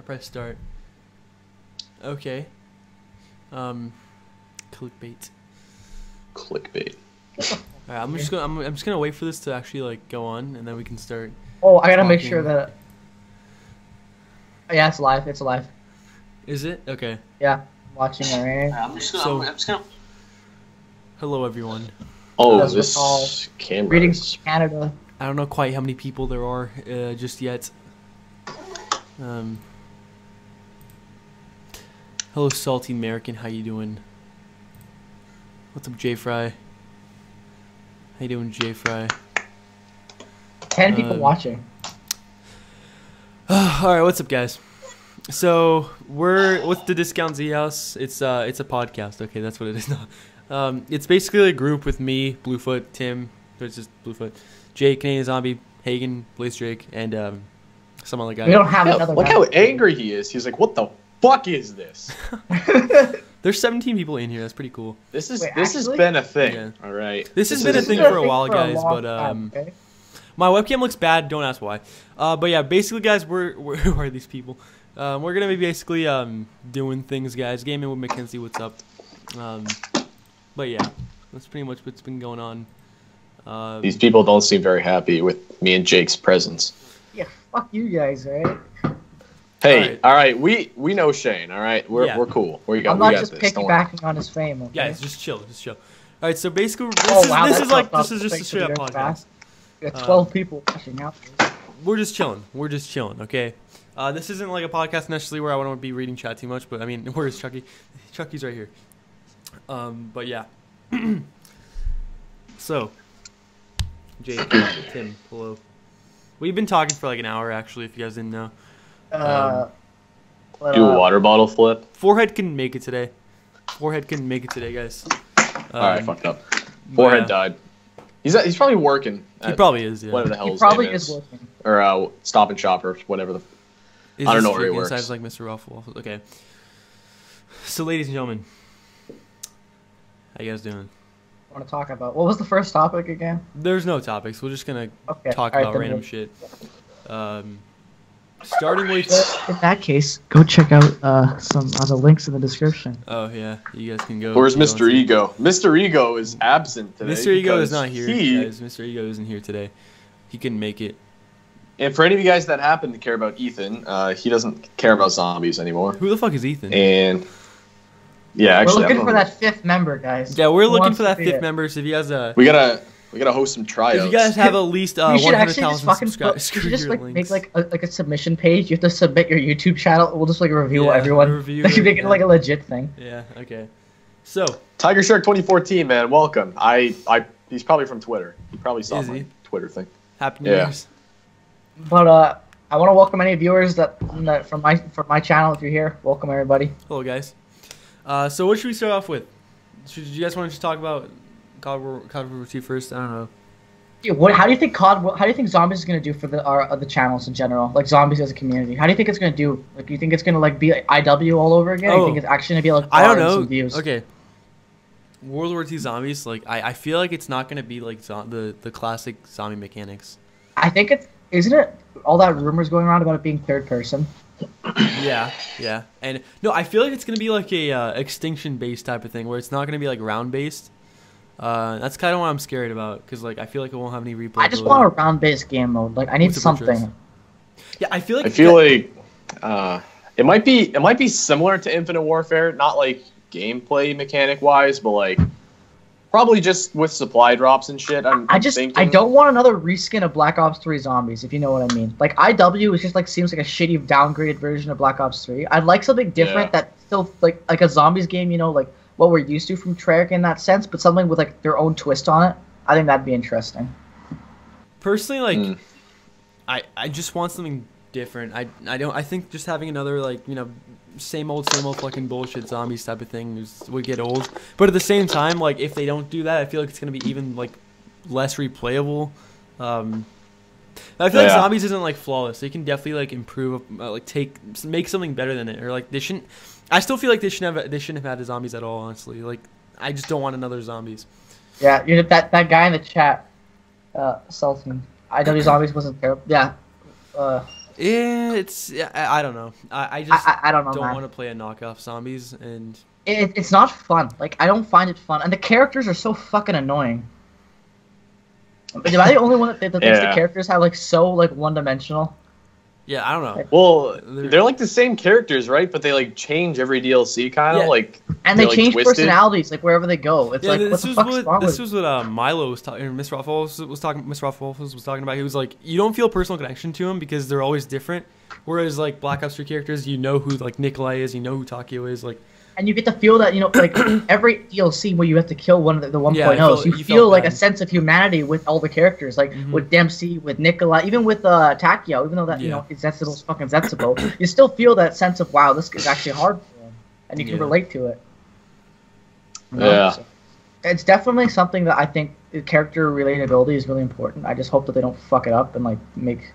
Press start. Okay. Clickbait. Clickbait. Alright, I'm just gonna wait for this to actually like go on, and then we can start. Oh, I gotta make sure that. Yeah, it's live. It's live. Is it? Okay. Yeah, I'm watching it right now. I'm just gonna. Hello, everyone. Oh, That's this all camera. Greetings from Canada. I don't know quite how many people there are just yet. Hello, salty American. How you doing? What's up, J Fry? How you doing, J Fry? 10 people watching. All right, what's up, guys? So what's the Discount Z House? It's a podcast. Okay, that's what it is now. It's basically a group with me, Bluefoot, Tim. There's just Bluefoot, Jake, Canadian Zombie, Hagen, Blaze Drake, and some other guy. We don't have another. Look how angry he is. He's like, "What the fuck is this?" There's 17 people in here. That's pretty cool. This has actually? been a thing. Yeah. All right. This has been a thing for a while, guys. But my webcam looks bad. Don't ask why. But yeah, basically, guys, we're who are these people? We're gonna be basically doing things, guys. Gaming with Mackenzie. What's up? But yeah, that's pretty much what's been going on. These people don't seem very happy with me and Jake's presence. Yeah, fuck you guys, right? Hey, all right, we know Shane. All right, we're cool. I'm not just piggybacking on his fame. Okay? Guys, just chill, All right, so basically, this is just a straight up podcast. We got 12 people watching out. We're just chilling. Okay. This isn't like a podcast necessarily where I want to be reading chat too much, but I mean, where's Chucky? Chucky's right here. But yeah. So, Jake, Tim, hello. We've been talking for like an hour, actually, if you guys didn't know. Do a water bottle flip. Forehead couldn't make it today. Guys. Alright, fucked up. Forehead died. He's probably working. He probably is, yeah. Whatever the hell He his probably name is working. Or Stop and Shop or whatever the... I don't know where he works. Sounds like Mr. Waffle. Okay. So, ladies and gentlemen, how you guys doing? Want to talk about what was the first topic again? There's no topics. We're just gonna talk right, about random shit. Starting with in that case, go check out some of the links in the description. Oh yeah, you guys can go. Where's Mr. Ego? Mr. Ego is absent today. Mr. Ego is not here, guys. Mr. Ego isn't here today. He couldn't make it. And for any of you guys that happen to care about Ethan, he doesn't care about zombies anymore. Who the fuck is Ethan? And yeah, actually, we're looking for that 5th member, guys. Yeah, we're looking for that 5th member. So if you guys we gotta host some tryouts. If you guys have at least 100,000 subscribers, we should just make like a submission page. You have to submit your YouTube channel. We'll just like review everyone. Make it like a legit thing. Yeah. Okay. So Tiger Shark 2014, man, welcome. He's probably from Twitter. He probably saw my Twitter thing. Happy New Year's. But I want to welcome any viewers from my channel. If you're here, welcome everybody. Hello, guys. So what should we start off with? Should you guys want to just talk about COD World War II first? I don't know. Dude, how do you think How do you think Zombies is gonna do for the channels in general? Like Zombies as a community. How do you think it's gonna do? Like, you think it's gonna like be like IW all over again? Or you think it's actually gonna be like I don't know. Some views? Okay. World War II Zombies. Like I feel like it's not gonna be like the classic zombie mechanics. I think isn't it all that rumors going around about it being third person? Yeah, and no, I feel like it's gonna be like a extinction based type of thing where it's not gonna be like round based. That's kind of what I'm scared about because like I feel like it won't have any replay. I just want a round based game mode. Like I need something. Yeah, I feel like it might be similar to Infinite Warfare, not like gameplay mechanic wise, but like probably just with supply drops and shit. I don't want another reskin of Black Ops 3 Zombies, if you know what I mean. Like IW is just like seems like a shitty downgraded version of Black Ops 3. I'd like something different that still like a zombies game, you know, like what we're used to from Treyarch in that sense, but something with like their own twist on it. I think that'd be interesting. Personally, like I just want something different. I think just having another like, you know, same old fucking bullshit zombies type of thing would get old. But at the same time, like if they don't do that, I feel like it's gonna be even like less replayable. I feel like zombies isn't like flawless. They can definitely like improve, make something better than it, or like they shouldn't. I still feel like they shouldn't have had the zombies at all. Honestly, like I just don't want another zombies. Yeah, you know that guy in the chat, Sultan. IW Zombies wasn't terrible. Yeah. Yeah, I don't know. I just I don't know, don't man. want to play a knockoff zombies, and It's not fun. Like, I don't find it fun, and the characters are so fucking annoying. Am I the only one that thinks the characters have like so like one-dimensional? yeah, I don't know. Well, they're like the same characters, right? But they like change every DLC, kind of like. And they like, change twisted. personalities like wherever they go. It's like what the fuck's wrong This with was what Milo was talking. Miss Ruffles was talking. Miss Ruffles was talking about. He was like, you don't feel a personal connection to them because they're always different. Whereas like Black Ops 3 characters, you know who like Nikolai is, you know who Takio is, like. And you get to feel that, you know, like every DLC where you have to kill one of the 1.0s, you feel like a sense of humanity with all the characters, like with Dempsey, with Nikolai, even with Takio, even though that, you know, Zetsubo's fucking Zetsubo, you still feel that sense of, wow, this is actually hard for him, and you can relate to it. You know? Yeah. So it's definitely something that I think the character relatability is really important. I just hope that they don't fuck it up and, like, make...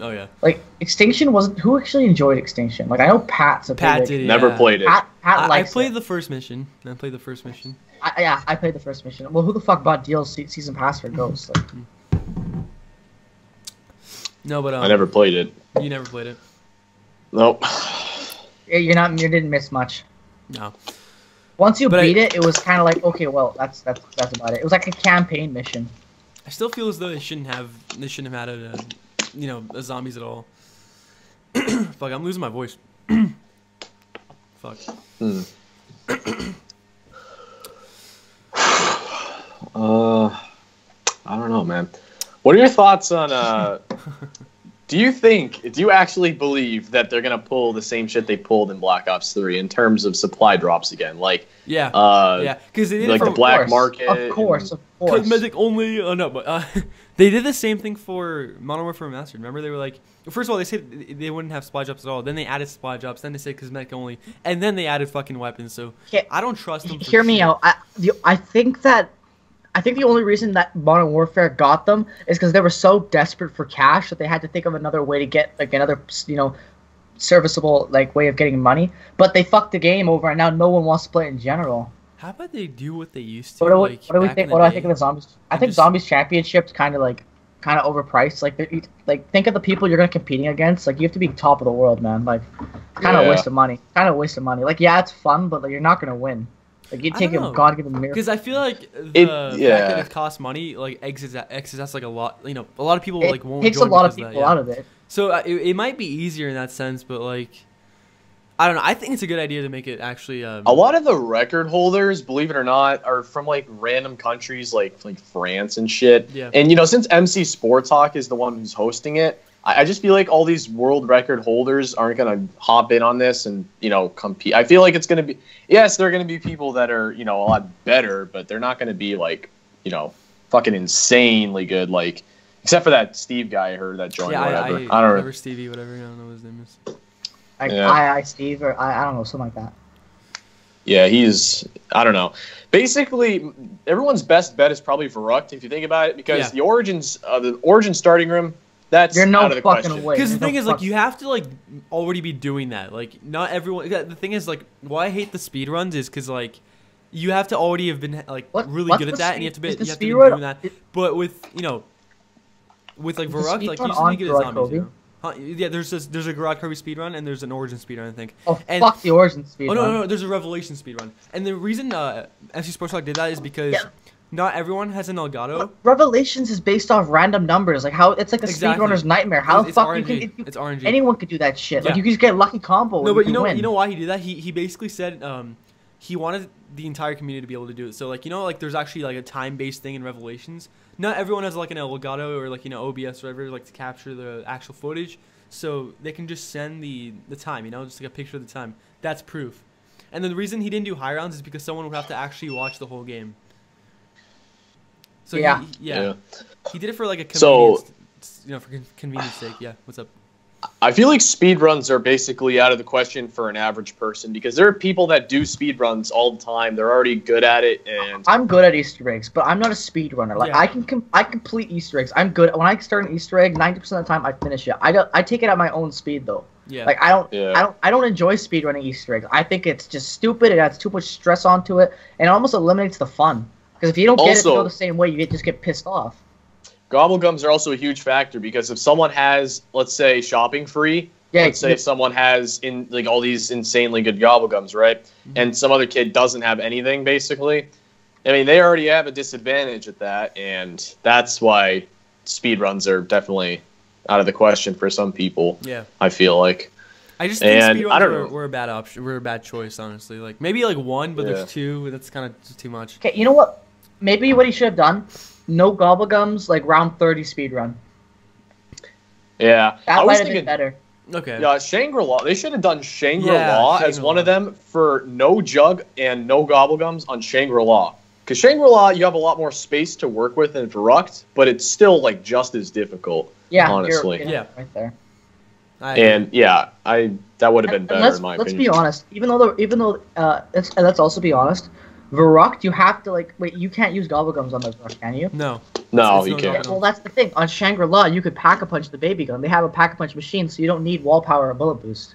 Oh yeah. Like Extinction wasn't. Who actually enjoyed Extinction? Like I know Pat. So Pat did. Never played it. Pat I played the first mission. I played the first mission. I played the first mission. Well, who the fuck bought DLC season pass for Ghost? Like, no, but I never played it. You never played it. Nope. you're not. You didn't miss much. No. Once you beat it, it was kind of like okay, well, that's about it. It was like a campaign mission. I still feel as though they shouldn't have added a zombies at all. Fuck, I'm losing my voice. Fuck. I don't know, man. What are your thoughts on do you actually believe that they're gonna pull the same shit they pulled in Black Ops 3 in terms of supply drops again? Like because they did like it for the black market. Of course. Cosmetic only. No, but they did the same thing for Modern Warfare Remastered. Remember, they were like, first of all, they said they wouldn't have supply drops at all. Then they added supply drops. Then they said cosmetic only, and then they added fucking weapons. So I don't trust them. Hear me out. I think the only reason that Modern Warfare got them is because they were so desperate for cash that they had to think of another way to get like another serviceable like way of getting money. But they fucked the game over, and now no one wants to play it in general. How about they do what they used to? What do we think? What do I think of the zombies? I think Zombies Championship's kind of overpriced. Like think of the people you're gonna competing against. Like you have to be top of the world, man. Like kind of waste of money. Like yeah, it's fun, but like, you're not gonna win. Like you take a God-given miracle. Because I feel like the fact that it costs money like exits like a lot. You know, a lot of people like won't. It takes a lot of people out of it. So it might be easier in that sense, but like. I don't know. I think it's a good idea to make it actually. A lot of the record holders, believe it or not, are from like random countries like France and shit. Yeah. And since MC Sports Talk is the one who's hosting it, I just feel like all these world record holders aren't gonna hop in on this and compete. I feel like it's gonna be they're gonna be people that are a lot better, but they're not gonna be like fucking insanely good. Like except for that Steve guy I heard that joined. Yeah, whatever. I don't know. Stevie, whatever. I don't know what his name is. Like Steve or I don't know, something like that. Yeah, I don't know. Basically, everyone's best bet is probably Verrucht if you think about it, because the origin starting room, that's out of the question. Because the thing is, like, you have to like already be doing that. Like, not everyone. The thing is, like, why I hate the speedruns is because like you have to already have been like really good at that, and you have to be doing that. But with with like Verrucht, like you just need to get a zombie. Yeah, there's a Garage Kirby speedrun and there's an Origin speedrun, I think. Fuck the Origin speedrun. Oh no, there's a Revelation speedrun. And the reason MC Sports Talk did that is because not everyone has an Elgato. Revelations is based off random numbers, like how it's like a speedrunner's nightmare. How the fuck it's RNG. Anyone could do that shit. Like you could just get a lucky combo. No, but you know why he did that? He basically said he wanted the entire community to be able to do it. So like like there's actually like a time-based thing in Revelations. Not everyone has like an Elgato or like OBS or whatever like to capture the actual footage, so they can just send the time, just like a picture of the time. That's proof. And then the reason he didn't do high rounds is because someone would have to actually watch the whole game. So he did it for like a convenience, for convenience sake. Yeah, what's up? I feel like speedruns are basically out of the question for an average person, because there are people that do speedruns all the time. They're already good at it, and I'm good at Easter eggs, but I'm not a speedrunner. Like I complete Easter eggs. I'm good when I start an Easter egg. 90% of the time, I finish it. I take it at my own speed though. Yeah. Like I don't enjoy speedrunning Easter eggs. I think it's just stupid. It adds too much stress onto it, and it almost eliminates the fun. Because if you don't get it to go the same way, you just get pissed off. Gobblegums are also a huge factor because if someone has, let's say, shopping free, let's say someone has all these insanely good Gobblegums, right? Mm-hmm. And some other kid doesn't have anything, basically. I mean, they already have a disadvantage at that, and that's why speedruns are definitely out of the question for some people. Yeah, I feel like. I just think speedruns were a bad option. We're a bad choice, honestly. Like maybe like one, but there's two. That's kind of too much. Okay, you know what? Maybe what he should have done: no Gobblegums, like round 30 speedrun. Yeah, that might have been better. Okay. Yeah, Shangri-La. They should have done Shangri-La as one of them for no Jug and no Gobblegums on Shangri-La. Because Shangri-La, you have a lot more space to work with than Verrucht, but it's still like just as difficult. Yeah, honestly. Right there. That would have been better in my opinion. Let's be honest. Even though let's also be honest. Verrucht, you have to you can't use Gobblegums on the Verrucht, can you? No. No, you can't. Well, that's the thing. On Shangri-La, you could Pack-a-Punch the baby gun. They have a Pack-a-Punch machine, so you don't need wall power or bullet boost.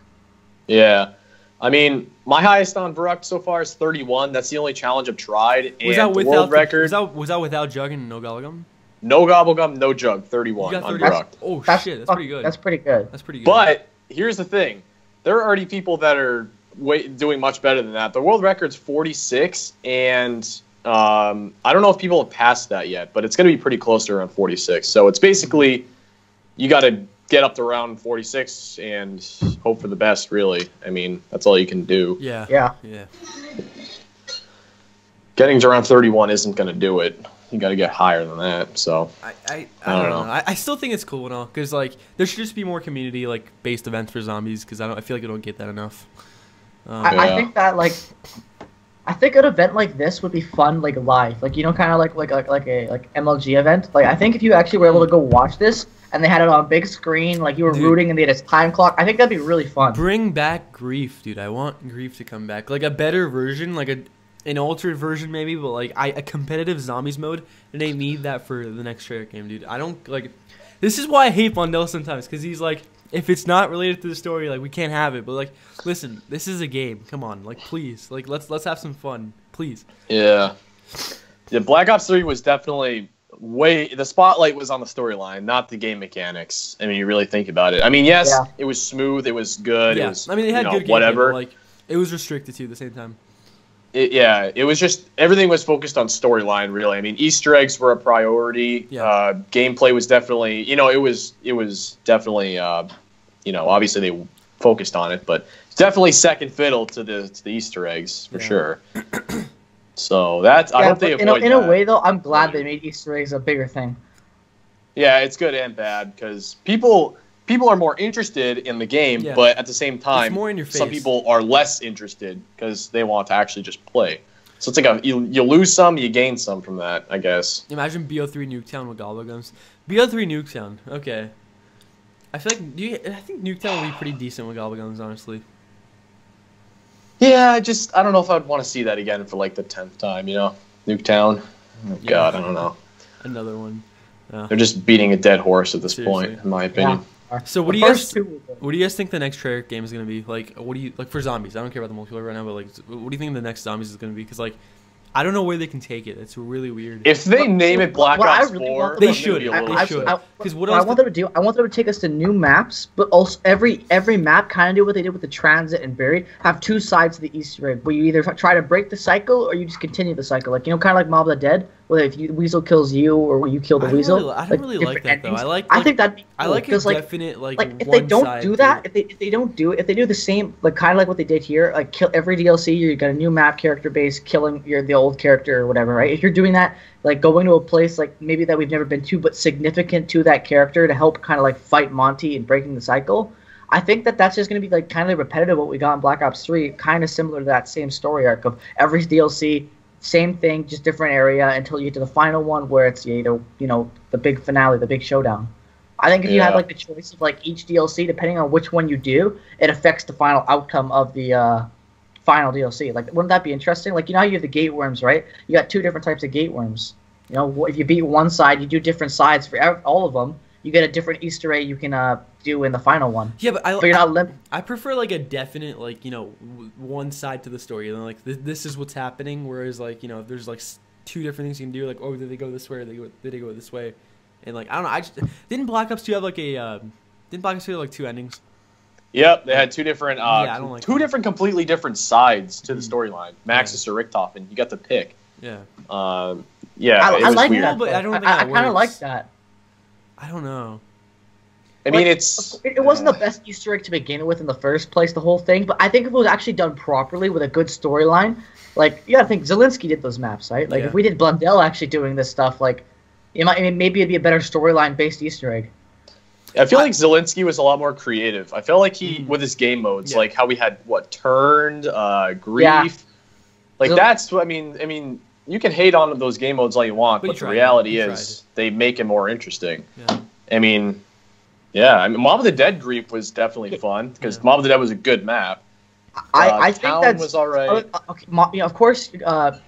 Yeah. I mean, my highest on Verrucht so far is 31. That's the only challenge I've tried. Was that without world record? Was that without Jug and no Gobblegum? No Gobblegum, no Jug. 31 on Verrucht. Oh shit, that's pretty good. That's pretty good. That's pretty good. But here's the thing: there are already people that are doing much better than that. The world record's 46, and I don't know if people have passed that yet, but it's going to be pretty close to around 46. So it's basically you got to get up to around 46 and hope for the best, really. I mean, that's all you can do. Yeah. Getting to around 31 isn't going to do it. You got to get higher than that. So I don't know. I still think it's cool and all because like there should just be more community based events for zombies because I feel like I don't get that enough. I think that I think an event like this would be fun live, kind of like a MLG event. I think if you actually were able to go watch this and they had it on a big screen, you were rooting and they had a time clock, I think that'd be really fun. Bring back Grief, dude. I want Grief to come back, a better version, an altered version maybe, but a competitive zombies mode, and they need that for the next Treyarch game, dude. I don't this is why I hate Blondell sometimes because he's if it's not related to the story, we can't have it. But listen, this is a game. Come on, please, let's have some fun, please. Yeah. Black Ops 3 was definitely the spotlight was on the storyline, not the game mechanics. I mean, you really think about it. I mean, yes, it was smooth, it was good. Yeah. It was, I mean, they had good whatever. Game, but, it was restricted too at the same time. It was just everything was focused on storyline. Really, I mean, Easter eggs were a priority. Yeah. Gameplay was definitely, it was definitely, obviously they focused on it, but it's definitely second fiddle to the Easter eggs for sure. So that's I hope they avoid that. In a way, though, I'm glad they made Easter eggs a bigger thing. Yeah, it's good and bad because people are more interested in the game, but at the same time, more in your face. Some people are less interested because they want to actually just play. So it's you lose some, you gain some from that, I guess. Imagine BO3 Nuketown with Gobblegums. BO3 Nuketown, okay. I feel I think Nuketown will be pretty decent with Gobblegums, honestly. Yeah, I don't know if I'd want to see that again for the 10th time, Nuketown. Oh, God, I don't know. Another one. They're just beating a dead horse at this point, in my opinion. Yeah. So what do you guys think the next Treyarch game is going to be? What do you for zombies? I don't care about the multiplayer right now, but what do you think the next zombies is going to be? Because I don't know where they can take it. It's really weird. If they name it Black Ops 4, they should. Because what I want them to do, I want them to take us to new maps, but also every map kind of do what they did with the Transit and Buried. Have two sides to the Easter egg, where you either try to break the cycle or you just continue the cycle. Kind of like Mob of the Dead, where if Weasel kills you or you kill the Weasel. I don't really like that though. I think that'd be cool, I like a definite if they don't do that, if they don't do it, if they do the same kind of like what they did here, kill every DLC, you got a new map character base, killing the old character or whatever, right? If you're doing that, going to a place maybe that we've never been to, but significant to that character to help kind of fight Monty and breaking the cycle, I think that's just going to be kind of repetitive what we got in Black Ops 3, kind of similar to that same story arc of every DLC, same thing, just different area until you get to the final one where it's either the big finale, the big showdown. I think if you had the choice of each DLC, depending on which one you do, it affects the final outcome of the final DLC. Wouldn't that be interesting? How you have the gate worms, right? You got two different types of gate worms. If you beat one side, you do different sides for all of them. You get a different Easter egg you can do in the final one. Yeah, but you're not I prefer a definite one side to the story. This is what's happening. Whereas if there's two different things you can do, did they go this way or did they go this way? And like I don't know, I just didn't Black Ops 2 have like a didn't Black Ops 2 have like 2 endings? Yep, they had two different, I don't like two that. different, completely different sides to the storyline. Maxis or Richtofen, you got to pick. Yeah. Yeah, I like weird. that, but I don't think I that kind of like works. that. I don't know. I mean, Like, it's it wasn't the best Easter egg to begin with in the first place, the whole thing. But I think if it was actually done properly with a good storyline, like you gotta think Zelensky did those maps, right? Like Yeah. if we did Blundell actually doing this stuff, like maybe it'd be a better storyline based Easter egg. I feel like Zelensky was a lot more creative. I felt like he, with his game modes, like how we had Turned, Grief, Yeah. like that's what I mean. You can hate on those game modes all you want, but the reality is they make it more interesting. Yeah. I mean, Mob of the Dead Grief was definitely fun because Mob of the Dead was a good map. I think Town that's was all right. Okay, of course,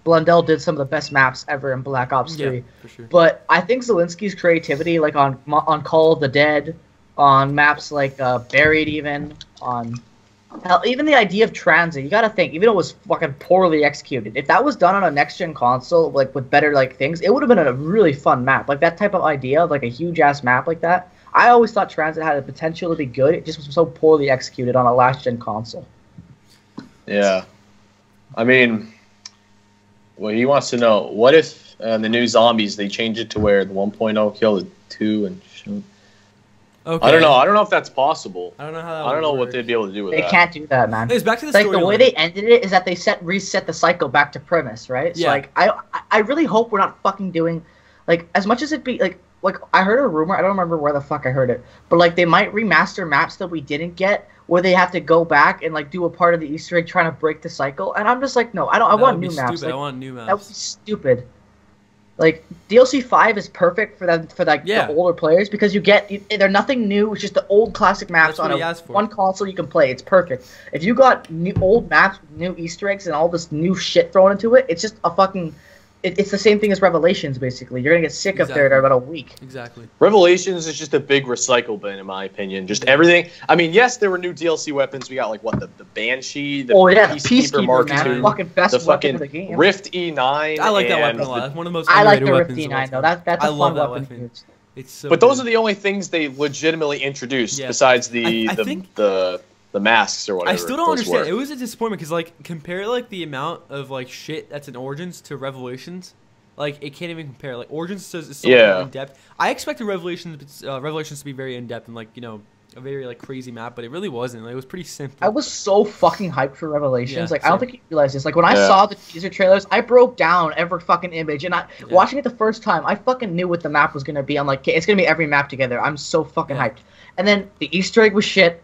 Blundell did some of the best maps ever in Black Ops 3. Yeah, for sure. But I think Zelensky's creativity, like on Call of the Dead, on maps like Buried, even on hell, even the idea of transit, you gotta think, even though it was fucking poorly executed, if that was done on a next gen console, like with better like things, it would have been a really fun map. Like that type of idea of like a huge ass map like that. I always thought transit had the potential to be good. It just was so poorly executed on a last gen console. Yeah, I mean, well, he wants to know what if the new zombies they change it to where the 1.0 kill the 2 and shoot. Okay. I don't know. I don't know if that's possible. I don't know how that I don't know would what work. they'd be able to do with They that. can't do that, man. It's back to the Like the way storyline. they ended it is that they reset the cycle back to premise, right? So Yeah. like I really hope we're not fucking doing like as much as it be like I heard a rumor, I don't remember where the fuck I heard it, but like they might remaster maps that we didn't get where they have to go back and like do a part of the Easter egg trying to break the cycle, and I'm just like, no, I don't. I That want would be new maps. stupid. Like, I want new maps. that would be stupid. Like DLC 5 is perfect for them for like the older players because they're nothing new. It's just the old classic maps That's what he on asked for. one console you can play. It's perfect. If you got old maps with new Easter eggs and all this new shit thrown into it, it's just a fucking. It's the same thing as Revelations, basically. You're gonna get sick of there in about a week. Exactly. Revelations is just a big recycle bin, in my opinion. Just everything. I mean, yes, there were new DLC weapons. We got like the Banshee, the the Peacekeeper Mark man, II, fucking best the weapon fucking of the game. Rift E9. I like that weapon a and lot. That's one of the most I like underrated the Rift weapons of D9 all though. time. That's I a love fun that weapon. weapon. to use. It's so But those good. are the only things they legitimately introduced Yeah. besides the I think- the masks or whatever. I still don't those understand. were. It was a disappointment because like compare like the amount of like shit that's in Origins to Revelations. Like it can't even compare. Like Origins is so more in depth. I expected Revelations to be very in depth and like a very like crazy map, but it really wasn't. Like, it was pretty simple. I was so fucking hyped for Revelations. Yeah, like I don't same. think you realize this. Like when I saw the teaser trailers, I broke down every fucking image, and watching it the first time, I fucking knew what the map was gonna be. I'm like, okay, it's gonna be every map together. I'm so fucking hyped. And then the Easter egg was shit.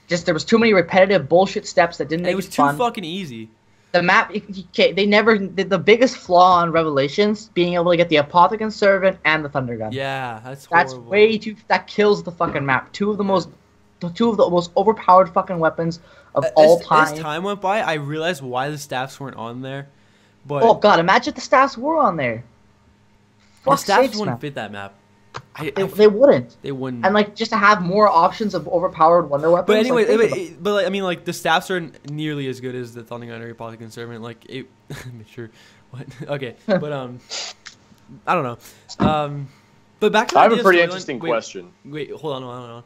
Just there was too many repetitive bullshit steps that didn't And make it was it too fun. fucking easy. The map, they never. The biggest flaw on Revelations being able to get the Apothecon Servant and the Thunder Gun. Yeah, that's horrible. That's way too. That kills the fucking map. Two of the most overpowered fucking weapons of all time. As time went by, I realized why the staffs weren't on there. But Oh god, imagine if the staffs were on there. the Fuck's staffs sakes, wouldn't man. fit that map. They wouldn't. They wouldn't. And like just to have more options of overpowered wonder weapons. But anyway, like, think about but like, I mean, like the staffs are nearly as good as the Thunder Gun or Apothecon Servant. Like it, sure, what? Okay, but I don't know. But back to the I have a idea of pretty storyline- interesting question. Wait, hold on.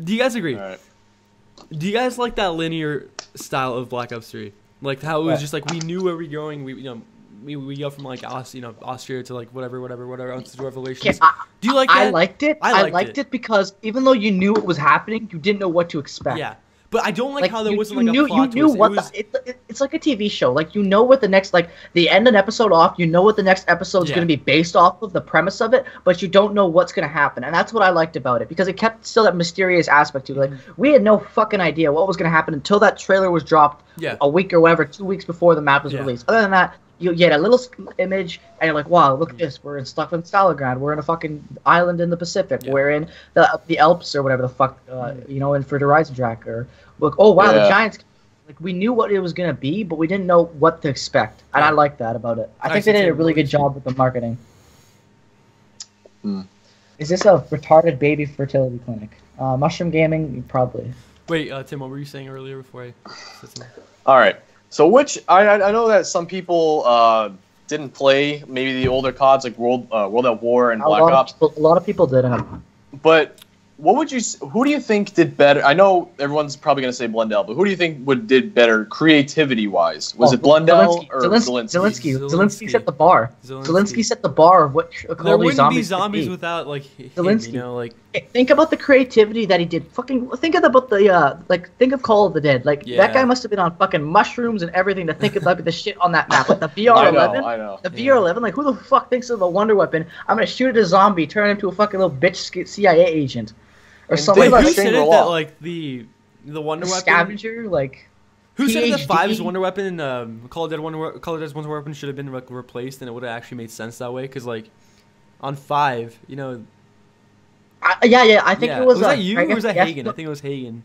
Do you guys agree? All right. Do you guys like that linear style of Black Ops 3? Like how it was What? just like we knew where we were going. We go from like Austria to like whatever to Revelations. Okay, Do you like that? I liked it. I I liked it because even though you knew it was happening, you didn't know what to expect. Yeah, but I don't like how there wasn't like you a plot knew twist. what It was, it's like a TV show. Like you know what the next they end an episode off. You know what the next episode is Yeah. going to be based off of the premise of it, but you don't know what's going to happen. And that's what I liked about it because it kept still that mysterious aspect to it. Like we had no fucking idea what was going to happen until that trailer was dropped Yeah. a week or whatever, 2 weeks before the map was Yeah. released. Other than that, you get a little image, and you're like, wow, look at this. We're stuck in Stalingrad. We're in a fucking island in the Pacific. Yeah. We're in the Alps or whatever the fuck, in for the Horizon Track. Or, look, oh, wow, the Giants. Like, we knew what it was going to be, but we didn't know what to expect. And I like that about it. I think they did a really good job with the marketing. Is this a retarded baby fertility clinic? Mushroom Gaming? Probably. Wait, Tim, what were you saying earlier before I said something? All right. So which I know that some people didn't play maybe the older CODs like World at War and Black Ops. A lot of people didn't. But who do you think did better? I know everyone's probably going to say Blundell, but who do you think did better creativity-wise? Was it Blundell or Zelensky? Zelensky set the bar. Zelensky set the bar of what there wouldn't be zombies without like Zelensky. Him, you know, like think about the creativity that he did. Fucking think about the think of Call of the Dead. Like that guy must have been on fucking mushrooms and everything to think about the shit on that map. Like the VR11. I know. The VR11. Like who the fuck thinks of a wonder weapon? I'm gonna shoot at a zombie, turn him into a fucking little bitch CIA agent. Or something. Wait, who said it that like the wonder weapon scavenger like who PhD? said that 5's wonder weapon and Call of Duty's wonder weapon should have been like replaced and it would have actually made sense that way because like on 5 you know I think it was that you Greg or was that FPS? Hagen? I think it was Hagen.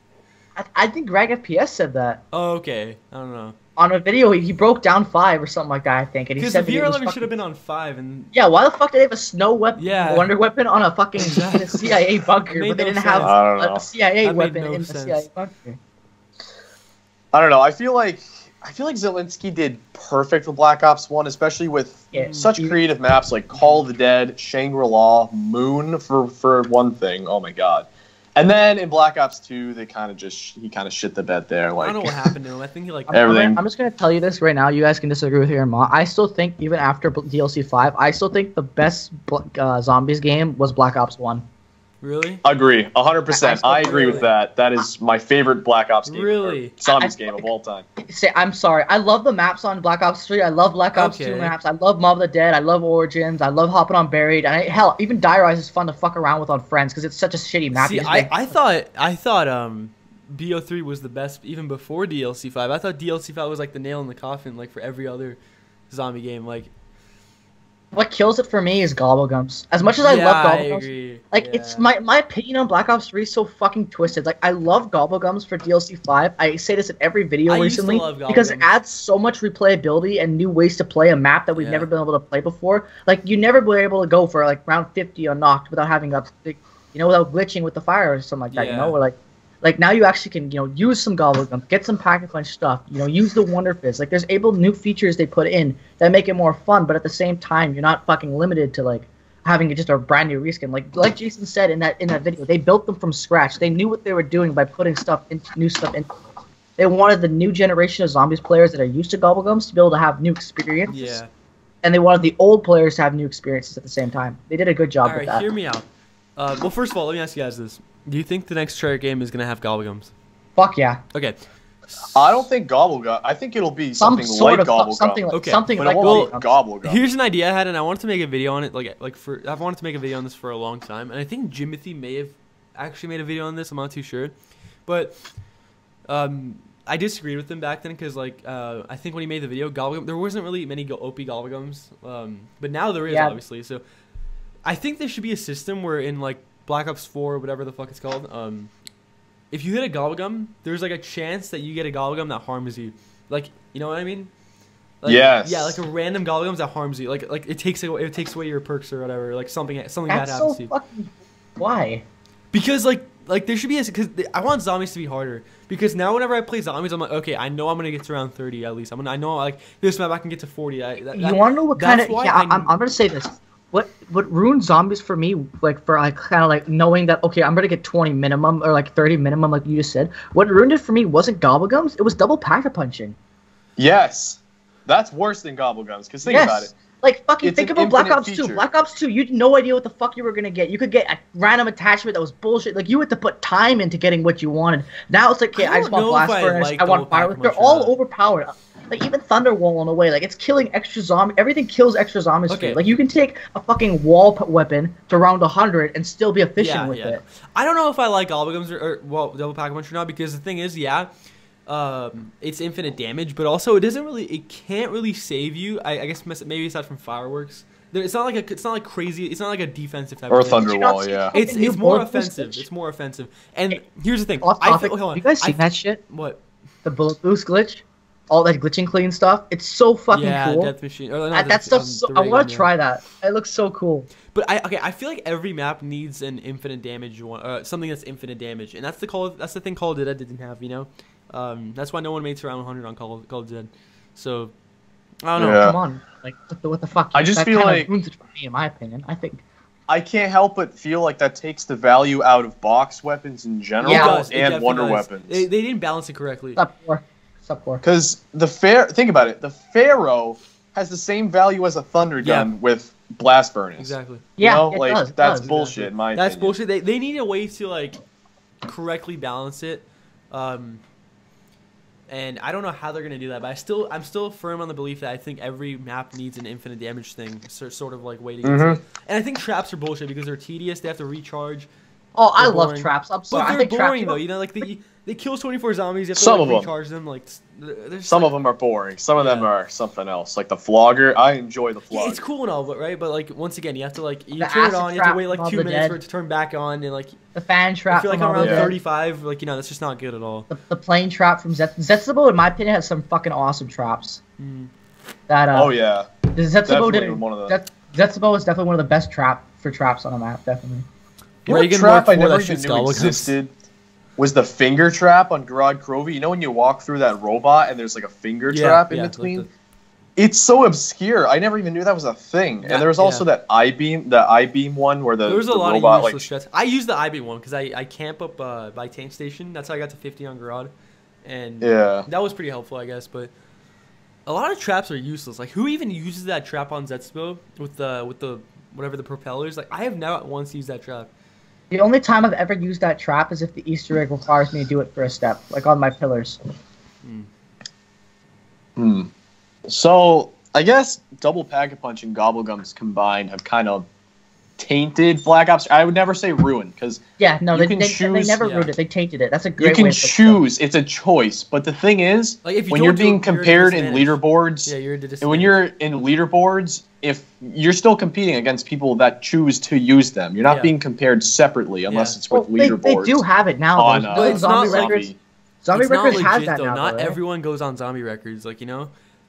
I think Greg FPS said that. Oh, okay. I don't know. On a video, he broke down 5 or something like that, I think. And he said the VR11 should have been on 5. And yeah, why the fuck did they have a snow weapon, wonder weapon on a fucking Exactly. CIA bunker, but they didn't have a CIA weapon in the CIA bunker? I don't know. I feel like Zelensky did perfect with Black Ops 1, especially with such creative maps like Call of the Dead, Shangri-La, Moon for one thing. Oh my god. And then in Black Ops 2, he kind of shit the bed there. Like, I don't know what happened to him. I think he like everything. I'm just gonna tell you this right now. You guys can disagree with me or not. I still think even after DLC 5, I still think the best zombies game was Black Ops 1. Really? Agree, 100%. I agree with that. That is my favorite Black Ops game. Really? Zombies game of all time. I'm sorry. I love the maps on Black Ops 3. I love Black Ops 2 maps. I love Mob of the Dead. I love Origins. I love hopping on Buried. And hell, even Die Rise is fun to fuck around with on Friends because it's such a shitty map. See, I thought BO3 was the best even before DLC 5. I thought DLC 5 was like the nail in the coffin, like for every other zombie game. Like, what kills it for me is Gobblegums. As much as I love Gobblegums, I agree. It's my opinion on Black Ops 3 is so fucking twisted. Like I love Gobblegums for DLC 5. I say this in every video recently because it adds so much replayability and new ways to play a map that we've never been able to play before. Like you never were able to go for like round 50 on Noct without having a big, without glitching with the fire or something like that. You know, or like now you actually can use some Gobblegums, get some pack-a-punch stuff, use the Wonder Fizz. Like there's new features they put in that make it more fun, but at the same time you're not fucking limited to like having just a brand new reskin. Like Jason said in that video, they built them from scratch. They knew what they were doing by putting new stuff in. They wanted the new generation of zombies players that are used to Gobblegums to be able to have new experiences. Yeah. And they wanted the old players to have new experiences at the same time. They did a good job with that. All right, hear me out. Well, first of all, let me ask you guys this. Do you think the next Treyarch game is going to have Gobblegums? Fuck yeah. Okay. I don't think Gobblegums. I think it'll be something like Gobblegums. Something like Gobblegums. Here's an idea I had, and I wanted to make a video on it. I've wanted to make a video on this for a long time, and I think Jimothy may have actually made a video on this. I'm not too sure, but I disagreed with him back then because I think when he made the video, there wasn't really many OP Gobblegums, but now there is obviously. So I think there should be a system where in like Black Ops 4 or whatever the fuck it's called, if you hit a Gobblegum, there's like a chance that you get a Gobblegum that harms you. Like, you know what I mean? Like, yes. Yeah, like a random Gobblegums that harms you. Like it takes away your perks or whatever. Like something bad happens to you. Fucking, why? Because like there should be because I want zombies to be harder. Because now whenever I play zombies, I'm like, okay, I know I'm gonna get to around 30 at least. I know like this map I can get to 40. You want to know what kind of? Yeah, I'm gonna say this. What ruined zombies for me, like for like kind of like knowing that okay, I'm gonna get 20 minimum or like 30 minimum, like you just said. What ruined it for me wasn't Gobblegums; it was double pack-a-punching. Yes, that's worse than Gobblegums. Because think about it. Like fucking think about Black Ops 2. Black Ops 2, you had no idea what the fuck you were gonna get. You could get a random attachment that was bullshit. Like you had to put time into getting what you wanted. Now it's like, okay, I just want blast furnace. I want fire. They're all overpowered. Like even Thunderwall in a way, like it's killing extra zombie. Everything kills extra zombies. Okay. Like you can take a fucking wall weapon to round 100 and still be efficient with it. I don't know if I like Gobblegums or double pack-a-punch or not because the thing is, it's infinite damage, but also it can't really save you. I guess maybe aside from fireworks. It's not like crazy. It's not like a defensive type. Or of Thunderwall, yeah. It's more offensive. It's more offensive. And here's the thing. Hold on. You guys seen that shit? What? The bullet boost glitch. All that glitching clean stuff. It's so fucking cool. Yeah, Death Machine. That stuff's I want to try that. It looks so cool. But I feel like every map needs an infinite damage one, something that's infinite damage, and that's the thing Call of Duty didn't have. That's why no one made it around 100 on Call of Duty. So I don't know. Yeah. Come on, like what the fuck? I just That feel kinda like- ruins it for me, in my opinion. I think. I can't help but feel like that takes the value out of box weapons in general Yeah. It does, it and definitely wonder does. weapons. They didn't balance it correctly. Sub core. Because think about it, the Pharaoh has the same value as a Thunder Gun with Blast Furnace. Exactly. Yeah, You know, it like does, it that's does. bullshit in my That's opinion. bullshit. They need a way to like correctly balance it. And I don't know how they're gonna do that, but I'm still firm on the belief that I think every map needs an infinite damage thing, sort of like waiting. And I think traps are bullshit because they're tedious. They have to recharge. Oh, I They're love boring. traps. I'm sorry. But I they're think traps. boring though. You know, like they kill 24 zombies. You have to Some like, of them. recharge them. Like there's Some like, of them are boring. Some of them Yeah. are something else. Like the Flogger. I enjoy the Flogger. yeah, it's cool and all, but right. But like once again, you have to like you The turn it acid on. You have to trap wait like from 2 All the minutes Dead. for it to turn back on, and like The fan trap. I feel like from around All the Dead. 35, like that's just not good at all. The plane trap from Zetsubo, in my opinion, has some fucking awesome traps. That Oh yeah. the Zetsubo Definitely did. one of the- Zetsubo is definitely one of the best traps on a map. Definitely. You know what Reagan trap Mark I IV never that even shoots knew Gobblegums. existed was the finger trap on Garage Crovy. You know when you walk through that robot and there's like a finger trap in like between? It's so obscure. I never even knew that was a thing. Yeah, And there was also that I-beam one where the, There's a the lot robot of useless strats. I use the IB one because I camp up by tank station. That's how I got to 50 on Garage, and Yeah. that was pretty helpful, I guess. But a lot of traps are useless. Like who even uses that trap on Zetsubo with the whatever the propellers? Like I have not once used that trap. The only time I've ever used that trap is if the Easter egg requires me to do it for a step, like on my pillars. So I guess Double Pack-a-Punch and Gobblegums combined have kind of tainted Black Ops. I would never say ruined because Yeah, no, You they can they choose- never Yeah. ruined it. They tainted it. That's a you great way can to put it. choose. It's a choice. But the thing is, Like if you when don't you're do being it, you're at a compared in disadvantage. leaderboards, Yeah, you're at a disadvantage. and when you're in leaderboards, if you're still competing against people that choose to use them, you're not Yeah. being compared separately unless Yeah. it's with Well, leaderboards. they do have it now. on though. But it's Zombie not records. Zombie. Zombie It's not records has legit, that though. now. Not though, right? everyone goes on zombie records. Like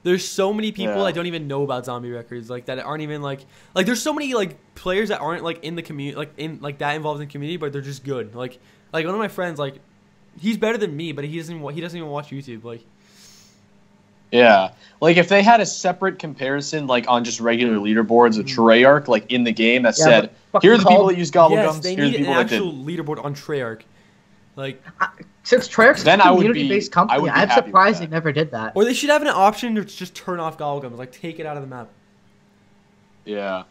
there's so many people Yeah. that don't even know about zombie records. Like that aren't even like there's so many like players that aren't like in the community, like that involved in the community, but they're just good. Like one of my friends, like he's better than me, but he doesn't even watch YouTube. Like Yeah. Like if they had a separate comparison like on just regular leaderboards of Treyarch like in the game that Yeah, said, but here are the fucking people called- that use Gobblegums, yes, they here are the need an people that actual didn't. leaderboard on Treyarch. Like Since Treyarch's a Then I would be- community-based I company, would be I'm happy with surprised they that. never did that. or they should have an option to just turn off Gobblegums, like take it out of the map. Yeah.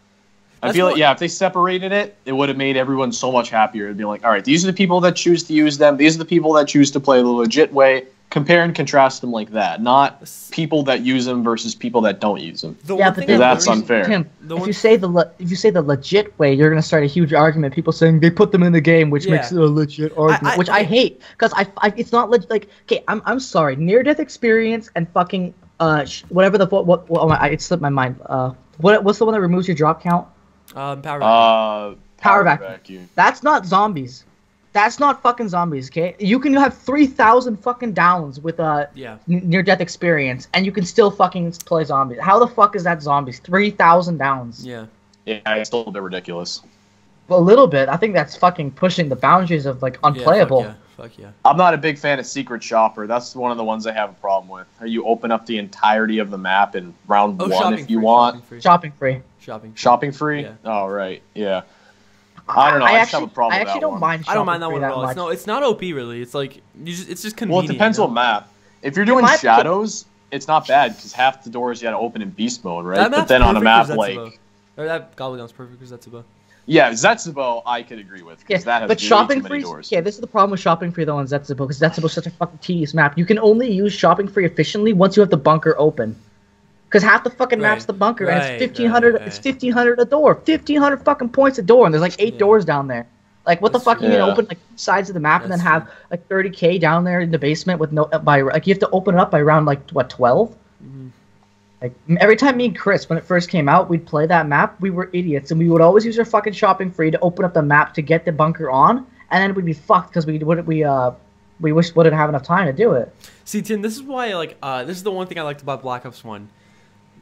I That's feel what- like, yeah, if they separated it, it would have made everyone so much happier. It'd be like, all right, these are the people that choose to use them. These are the people that choose to play the legit way. Compare and contrast them like that, not people that use them versus people that don't use them. The Yeah, one but thing then, That's I learned- unfair. Tim, The if one- you say the legit way, you're gonna start a huge argument. People saying they put them in the game, which Yeah. makes it a legit argument, which I hate because I it's not like okay. I'm sorry, near death experience and fucking whatever the it slipped my mind. What's the one that removes your drop count? Power. Power vacuum. That's not zombies. That's not fucking zombies, okay? You can have 3,000 fucking downs with Yeah. near-death experience, and you can still fucking play zombies. How the fuck is that zombies? 3,000 downs. Yeah. Yeah, it's still a bit ridiculous. A little bit. I think that's fucking pushing the boundaries of, like, unplayable. Yeah, fuck yeah. I'm not a big fan of Secret Shopper. That's one of the ones I have a problem with. How you open up the entirety of the map in round one shopping if you free, want. Shopping free. Shopping free? Yeah. Oh, right. Yeah. I don't know. I just have a problem I with actually that don't one. mind I don't shopping mind that free one at all. much. It's not OP really. It's like it's just Well, convenient. it depends you know? what map. If you're doing my- shadows, it's not bad because half the doors you got to open in beast mode, right? That But map's then on a perfect map for like Zetsubo. Or that Gobblegums perfect because Zetsubo. yeah, Zetsubo, I could agree with because that has but way shopping too many free. doors. Yeah, this is the problem with shopping free though on Zetsubo because Zetsubo is such a fucking tedious map. You can only use shopping free efficiently once you have the bunker open. Because half the fucking map's Right, the bunker, and right, it's 1,500. right. It's 1,500 a door. 1,500 fucking points a door, and there's like 8 Yeah. doors down there. Like, what That's the fuck? true. You can Yeah. open like sides of the map and then That's have true. like 30K down there in the basement with no like you have to open it up by around like what 12. Like every time me and Chris, when it first came out, we'd play that map. We were idiots, and we would always use our fucking shopping free to open up the map to get the bunker on, and then we'd be fucked because we wouldn't have enough time to do it. See, Tim, this is why this is the one thing I liked about Black Ops 1.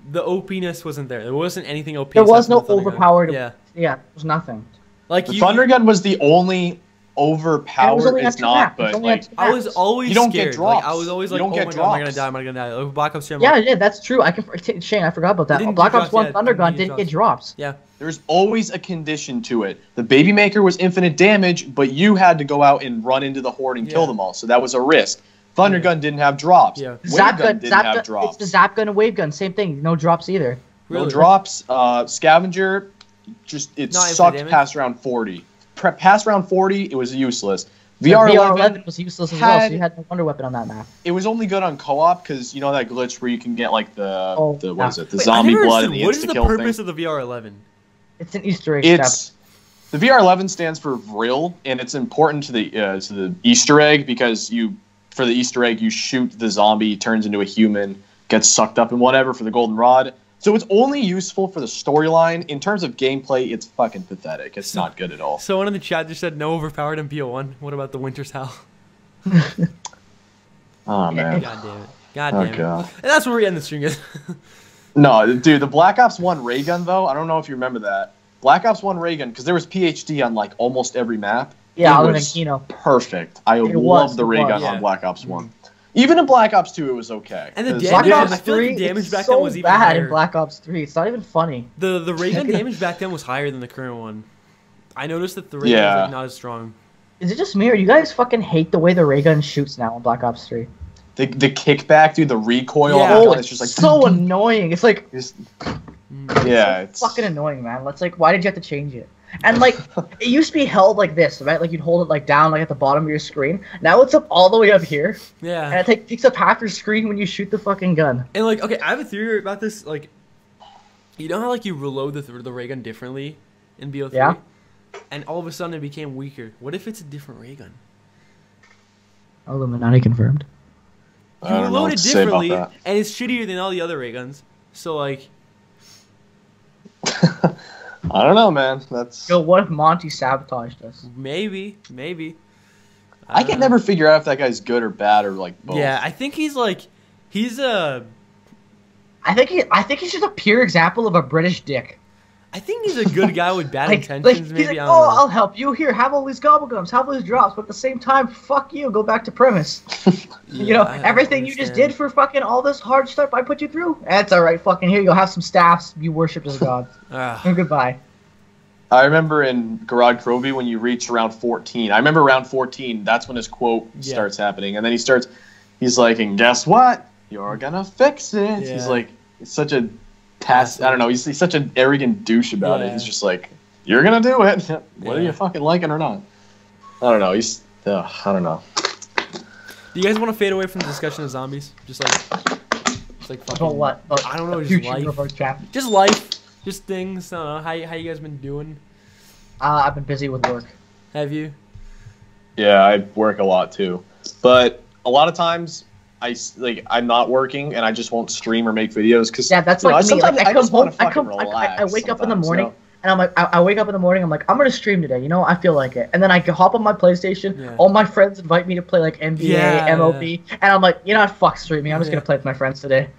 The OP-ness wasn't there. There wasn't anything OP. There was except no for the Thunder Gun. overpowered. Yeah. Yeah, there was nothing. Like The Thunder Gun was the only overpowered. only on It's two not, maps. It's but only on like two I was maps. always You don't scared. get drops. Like, I was always You like, don't oh get my god, am I gonna drops. die? Am I gonna die? Like, Black Ops 2, I'm Yeah, like, yeah, that's true. Shane, I forgot about that. didn't Black get Ops 1 drops, yeah, Thunder Gun didn't didn't get get drops. yeah. There's always a condition to it. The Baby Maker was infinite damage, but you had to go out and run into the horde and kill them all. So that was a risk. Thunder Gun didn't have drops. Yeah. Wave Gun didn't have drops. It's the Zap Gun and Wave Gun, same thing. No drops either. Really? No drops. Scavenger, it Not sucked infinite past round 40. Past round 40, it was useless. VR11 was useless as well, so had- you had no Wonder Weapon on that map. It was only good on co-op because you know that glitch where you can get like the what is it? The Wait, I zombie never blood understood, and the what is the insta-kill purpose thing. of the VR11? It's an Easter egg It's the VR11 stands for Vril, and it's important to the Easter egg because for the Easter egg you shoot the zombie, turns into a human, gets sucked up in whatever for the golden rod. So it's only useful for the storyline. In terms of gameplay, it's fucking pathetic. It's not good at all. Someone in the chat just said no overpowered in BO1. What about the Winter's Howl? Oh man. God damn it. God damn it. God. And that's where we end the stream, guys. No, dude, the Black Ops 1 ray gun though, I don't know if you remember that. Black Ops 1 ray gun, because there was PhD on like almost every map. Yeah, it other than was Kino. perfect. I was, loved the it ray was. gun Yeah. on Black Ops 1. Even in Black Ops 2, it was okay. And the 'Cause- damage- Black Ops I feel like 3 the damage is back so then was even bad higher. in Black Ops 3. It's not even funny. The ray gun damage back then was higher than the current one. I noticed that the ray gun was like not as strong. Is it just me, or you guys fucking hate the way the ray gun shoots now in Black Ops 3? The kickback, dude, the recoil, Yeah. on the Oh, gun, it's it's just like so annoying. It's like just- yeah, it's fucking annoying, man. Let's like, why did you have to change it? And like, it used to be held like this, right? Like you'd hold it like down, like at the bottom of your screen. Now it's up all the way up here, Yeah. and it takes up half your screen when you shoot the fucking gun. And like, okay, I have a theory about this. Like, you know how like you reload the ray gun differently in BO3? Yeah. And all of a sudden it became weaker. What if it's a different ray gun? Illuminati confirmed. I You don't know reload what it to say about differently, that. and it's shittier than all the other ray guns. So like, I don't know, man. That's Yo, what if Monty sabotaged us? maybe. I can never figure out if that guy's good or bad or like both. Yeah, I think he's a. I think he's just a pure example of a British dick. I think he's a good guy with bad Like intentions. he's Maybe like, I oh, don't know. I'll help you. Here, have all these Gobblegums, have all these drops, but at the same time, fuck you. Go back to premise. You know, I everything you just understand. did for fucking all this hard stuff I put you through. That's all right. Fucking here, you'll have some staffs. Be worshipped as gods. Ah. And goodbye. I remember in Garage Krovi when you reach around 14. I remember around 14, that's when his quote Yeah. starts happening. And then he's like, and guess what? You're gonna fix it. Yeah. He's like, it's such a I don't know, he's such an arrogant douche about it. Yeah. He's just like, you're gonna do it. Whether Yeah. you fucking like it or not. I don't know. I don't know. Do you guys want to fade away from the discussion of zombies? Just like fucking. About what? About I don't know. the Just future of our life. chat. Just life. Just things. I don't know. How you guys been doing? I've been busy with work. Have you? Yeah, I work a lot too. But a lot of times I'm not working and I just won't stream or make videos because Yeah, that's like me. sometimes Like, I come just wanna home, I fucking relax wake up in the sometimes, morning, you know? and I'm like, I wake up in the morning, I'm like, I'm gonna stream today. You know, I feel like it. And then I hop on my PlayStation. Yeah. All my friends invite me to play like NBA, Yeah. MLB, and I'm like, you know what? Fuck streaming. I'm just Yeah. gonna play with my friends today.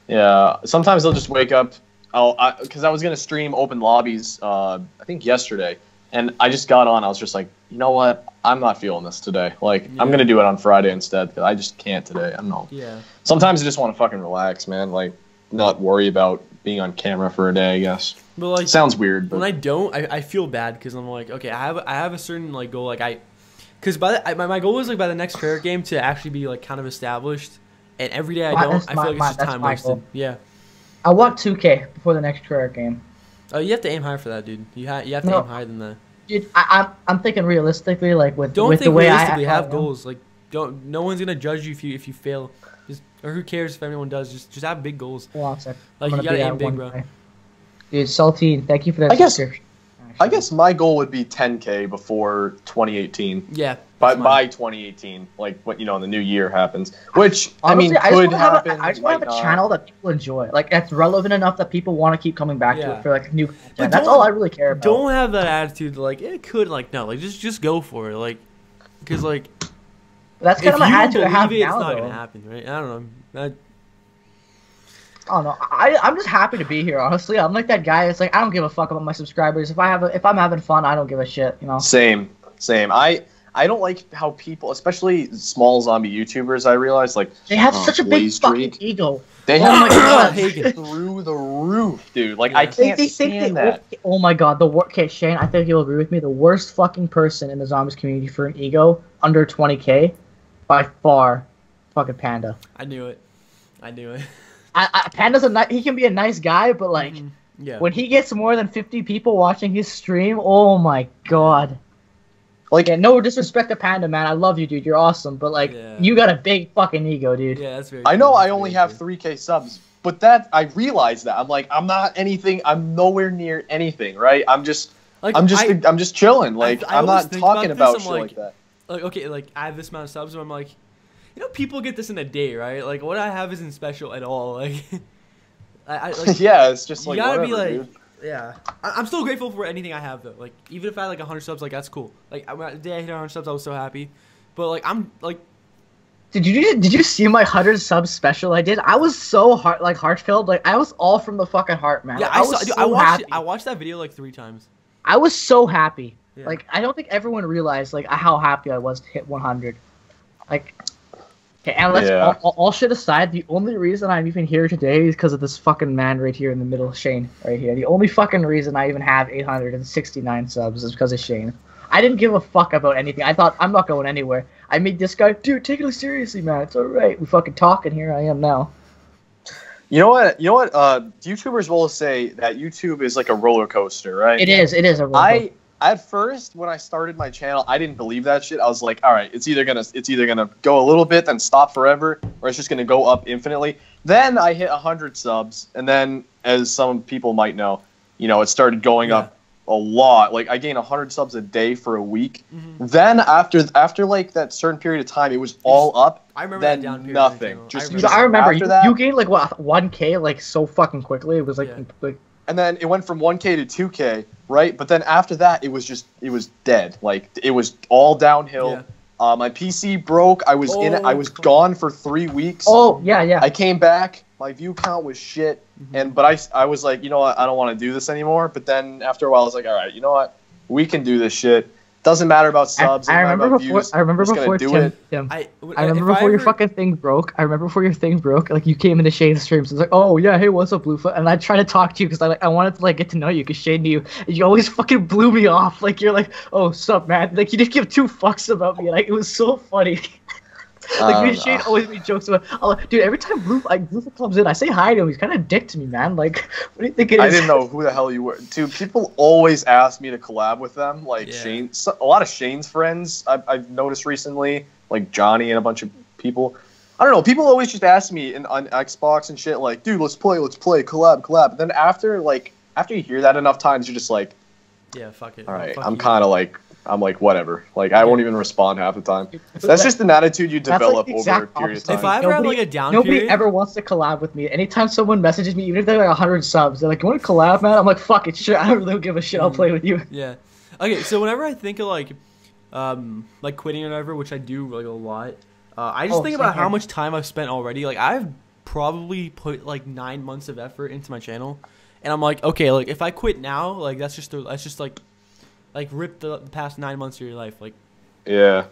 Yeah, sometimes I'll just wake up. Because I was gonna stream open lobbies. I think yesterday, and I just got on. I was just like, you know what? I'm not feeling this today. Like, I'm Yeah. gonna do it on Friday instead. Because I just can't today. I don't know. Yeah. Sometimes I just want to fucking relax, man. Like, not worry about being on camera for a day. I guess. But like, Sounds weird, but when I don't, I feel bad because I'm like, okay, I have a certain like goal, like because my goal is like by the next trailer game to actually be like kind of established, and every day I don't, That's I feel like it's just that's time my wasted. goal. Yeah. I want 2K before the next trailer game. Oh, you have to aim higher for that, dude. You have to No. aim higher than that. Dude, I'm thinking realistically, like with Don't with think the way realistically. I Have am. goals. Like, don't. No one's gonna judge you if you fail. Just or who cares if anyone does? Just have big goals. Hold on a sec. Like, I'm you gonna gotta be aim at big, one bro. guy. Dude, Saltine, thank you for that I guess- subscription. I guess my goal would be 10K before 2018. Yeah. By 2018, like what in the new year happens, which Honestly, I mean could just wanna happen. I just want to might have a not. channel that people enjoy, like that's relevant enough that people want to keep coming back to Yeah. it for like new content. But That's don't- all I really care about. Don't have that attitude. Like it could. Like no. Like just go for it. Like because like That's if kind of my you attitude I have believe it, now, it's not though. gonna happen, right? I don't know. I don't know. I'm just happy to be here. Honestly, I'm like that guy. It's like I don't give a fuck about my subscribers. If I'm having fun, I don't give a shit. You know. Same. same. I don't like how people, especially small zombie YouTubers, I realize, like, they have such a big Blaze fucking Streak, ego. they Oh have my God. through the roof, dude. Like, Yeah. I can't They stand that. Oh my God, okay, Shane, I think you'll agree with me. The worst fucking person in the zombies community for an ego under 20K, by far, fucking Panda. I knew it. Panda's he can be a nice guy, but like, Yeah. when he gets more than 50 people watching his stream, oh my God. Like, Yeah, no disrespect to Panda, man. I love you, dude. You're awesome, but like, Yeah. you got a big fucking ego, dude. Yeah, that's very. I true. know That's I only very have true. 3K subs, but that I realize that I'm like, I'm not anything. I'm nowhere near anything, right? I'm just chilling. Like, I I'm always not think talking about about this, shit I'm like that. Like, okay, like I have this amount of subs, and I'm like, you know, people get this in a day, right? Like, what I have isn't special at all. Like, I like, Yeah, it's just you like, gotta whatever, be like, dude. yeah. I'm still grateful for anything I have though. Like, even if I had like 100 subs, like that's cool. Like, the day I hit 100 subs, I was so happy. But like, I'm like, Did you see my 100 sub special I did? I was so heartfelt. Like, I was all from the fucking heart, man. yeah, I was saw, dude, so happy. I watched that video like 3 times. I was so happy. Yeah. Like, I don't think everyone realized like how happy I was to hit 100. Like, okay, and let's Yeah. all shit aside. The only reason I'm even here today is because of this fucking man right here in the middle, Shane, right here. The only fucking reason I even have 869 subs is because of Shane. I didn't give a fuck about anything. I thought I'm not going anywhere. I made this guy, dude, take it seriously, man. It's all right. We fucking talk, and here I am now. You know what? YouTubers will say that YouTube is like a roller coaster, right? It is a roller At first, when I started my channel, I didn't believe that shit. I was like, all right, it's either gonna go a little bit, then stop forever, or it's just gonna go up infinitely. Then I hit 100 subs, and then, as some people might know, it started going up a lot. Like, I gained 100 subs a day for a week. Mm-hmm. Then after like that certain period of time, it was all up. I remember then that down period. nothing. I remember after that, you gained like what 1K like so fucking quickly. It was like, Yeah. like and then it went from 1K to 2K, right? But then after that, it was dead. Like, it was all downhill. Yeah. My PC broke. I was gone for 3 weeks. oh yeah. I came back. My view count was shit. But I was like, you know what? I don't want to do this anymore. But then after a while, I was like, all right, you know what? We can do this shit. Doesn't matter about subs. I remember about before. views. I remember Just gonna before do Tim. it. Tim. I remember before your fucking thing broke. I remember before your thing broke. Like, you came into Shane's streams. It's like, oh yeah, hey, what's up, Bluefoot? And I tried to talk to you because I wanted to like get to know you because Shane knew you. And you always fucking blew me off. Like, you're like, oh, sup, man? Like, you didn't give 2 fucks about me. Like, it was so funny. Like, me and Shane always made jokes about. Dude, every time Bluefoot comes in, I say hi to him. He's kind of a dick to me, man. Like, what do you think it is? I didn't know who the hell you were. Dude, people always ask me to collab with them. Like, Yeah. a lot of Shane's friends I've noticed recently, like Johnny and a bunch of people. I don't know. People always just ask me on Xbox and shit, like, dude, let's play, collab. And then after you hear that enough times, you're just like, Yeah, fuck it. all right, Fuck I'm you. kind of like, whatever. Like, I won't even respond half the time. That's just an attitude you That's, develop like, the over a exact period of opposite. time. If I ever have like a down Nobody period, ever wants to collab with me. Anytime someone messages me, even if they're like 100 subs, they're like, "You want to collab, man?" I'm like, "Fuck it, sure. I don't really give a shit. I'll play with you." Yeah. Okay, so whenever I think of like quitting or whatever, which I do like a lot, I just think same about how here. much time I've spent already. Like, I've probably put like 9 months of effort into my channel, and I'm like, okay, like if I quit now, like that's just like rip the past 9 months of your life. Like, Yeah.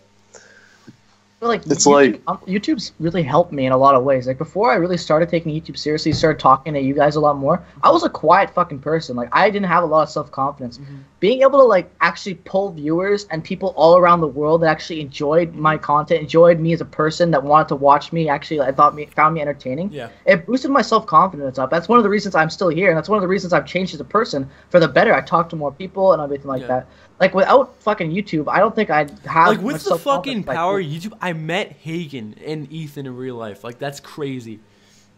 But, like, It's YouTube's really helped me in a lot of ways. Like, before I really started taking YouTube seriously, started talking to you guys a lot more, I was a quiet fucking person. Like, I didn't have a lot of self-confidence. Being able to, like, actually pull viewers and people all around the world that actually enjoyed my content, enjoyed me as a person, that wanted to watch me, actually, found me entertaining. yeah. It boosted my self-confidence up. That's one of the reasons I'm still here, and that's one of the reasons I've changed as a person for the better. I talk to more people and everything like Yeah. that. Like, without fucking YouTube, I don't think I'd have Like, much with the self-confidence fucking like power of this. YouTube, I met Hagen and Ethan in real life. Like, that's crazy.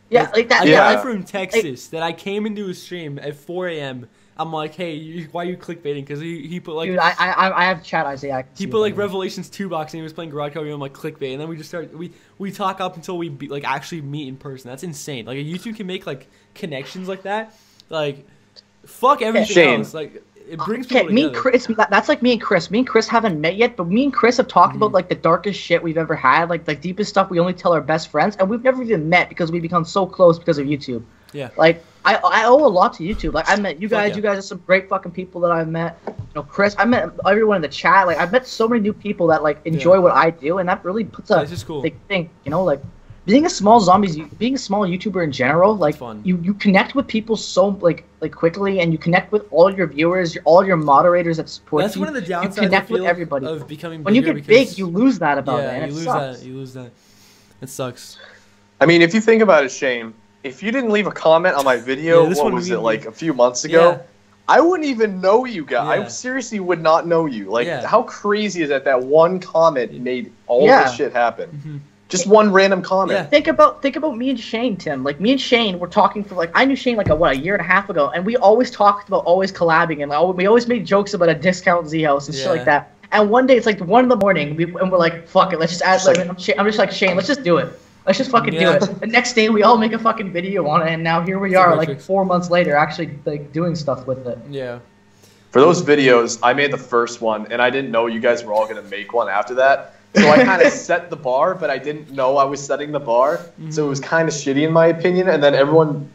Yeah, like that. A Yeah. guy from Texas that I came into his stream at 4 a.m. I'm like, hey, why are you clickbaiting? Because he put like Dude, I have chat Isaiah. I can he see put like it. Revelations 2 box and he was playing Garage Code. I'm like clickbait, and then we just started. We talk up until we like actually meet in person. That's insane. Like, a YouTube can make like connections like that. Like, fuck everything Shane. else. Like, it brings people Okay, me together. and Chris, that's like me and Chris. Me and Chris haven't met yet, but me and Chris have talked about like the darkest shit we've ever had, like deepest stuff we only tell our best friends, and we've never even met because we become so close because of YouTube. Yeah. Like, I owe a lot to YouTube. Like I met you guys. yeah. You guys are some great fucking people that I've met. You know, Chris. I met everyone in the chat. Like I've met so many new people that like enjoy what I do, and that really puts a That's just cool. big thing. You know, like being a small being a small YouTuber in general. Like fun. you connect with people so like quickly, and you connect with all your viewers, all your moderators that support That's you. one of the downsides. You connect I feel with everybody. of becoming When you bigger get big, because- you lose that about it, yeah, and you it lose sucks. that. You lose that. It sucks. I mean, if you think about it, Shane, if you didn't leave a comment on my video, Yeah, this what one was we- it, like a few months ago? Yeah. I wouldn't even know you guys. Yeah. I seriously would not know you. Like, Yeah. how crazy is that one comment made all Yeah. this shit happen? Mhm. Just one random comment. Yeah. Think about me and Shane, Tim. Like me and Shane were talking for like I knew Shane like a year and a half ago, and we always talked about always collabing, and we always made jokes about a discount Z House and shit Yeah. like that. And one day it's like 1 in the morning, and we're like, fuck it, let's just add. Like, I'm just like Shane, let's just do it. Let's just fucking Yeah. do it. The next day we all make a fucking video on it, and now here we It's a are, great like trick. 4 months later, actually like doing stuff with it. Yeah. For those videos, I made the first one, and I didn't know you guys were all going to make one after that. So I kind of set the bar, but I didn't know I was setting the bar. So it was kind of shitty in my opinion. And then everyone,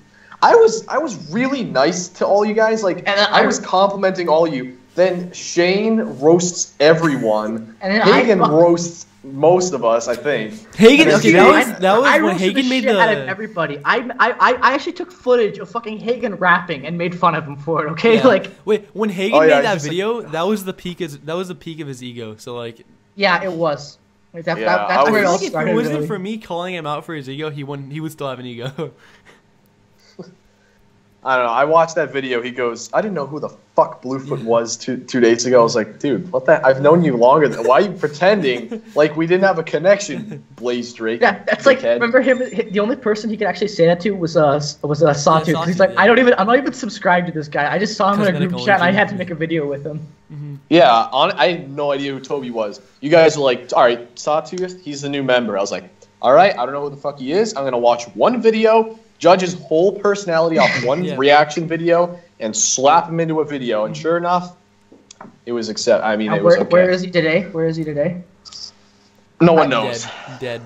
I was really nice to all you guys. Like And I was complimenting all you. Then Shane roasts everyone. And then Hagen I fucking- roasts most of us, I think. Hagen, And okay, then that was I when roasted Hagen the made shit out of the. everybody. I actually took footage of fucking Hagen rapping and made fun of him for it. Okay, Yeah. like Wait, when Hagen Oh, yeah, made that just like- video, that was the peak. That was the peak of his ego. So like, yeah, it was. Like, Yeah, that's I where it all was- if it started. wasn't really. for me calling him out for his ego, he would still have an ego. I don't know. I watched that video. He goes, I didn't know who the fuck Bluefoot was two days ago. I was like, dude, what the? I've known you longer than. Why are you pretending like we didn't have a connection, Blaze Drake? Yeah, that's like dickhead? remember him. The only person he could actually say that to was Sawtooth. 'Cause Sawtooth, he's like, yeah. I'm not even subscribed to this guy. I just saw him in a Cosmetic group chat, and I only. had to make a video with him. Yeah, I had no idea who Toby was. You guys were like, all right, Sawtooth, he's the new member. I was like, all right, I don't know who the fuck he is. I'm going to watch one video, judge his whole personality off one Yeah. reaction video, and slap him into a video. And sure enough, it was it was okay. Where is he today? Where is he today? No one knows. Dead.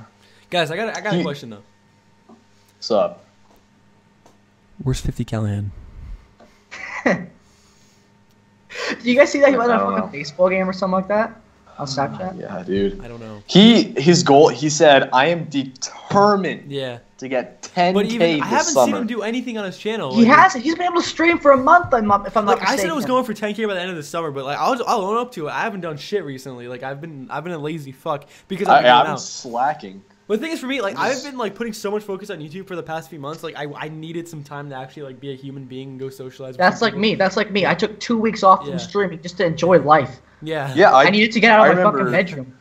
Guys, I got a question though. What's up? Where's 50 Callahan? Do you guys see that he went I on a don't fucking know. baseball game or something like that on Snapchat? Yeah, dude. I don't know. His goal, he said, I am determined Yeah. to get 10K But even I this haven't summer. seen him do anything on his channel. He Like, has. He's been able to stream for a month. If I'm not Like I mistaken. said, it was going for 10K by the end of the summer, but like I'll own up to it. I haven't done shit recently. Like I've been a lazy fuck because I've been going I've been out. slacking. But the thing is, for me, like I've been like putting so much focus on YouTube for the past few months. Like I needed some time to actually like be a human being and go socialize. with That's like people. me. That's like me. I took 2 weeks off Yeah. from streaming just to enjoy life. Yeah. Yeah, I needed to get out I of my fucking remember- bedroom.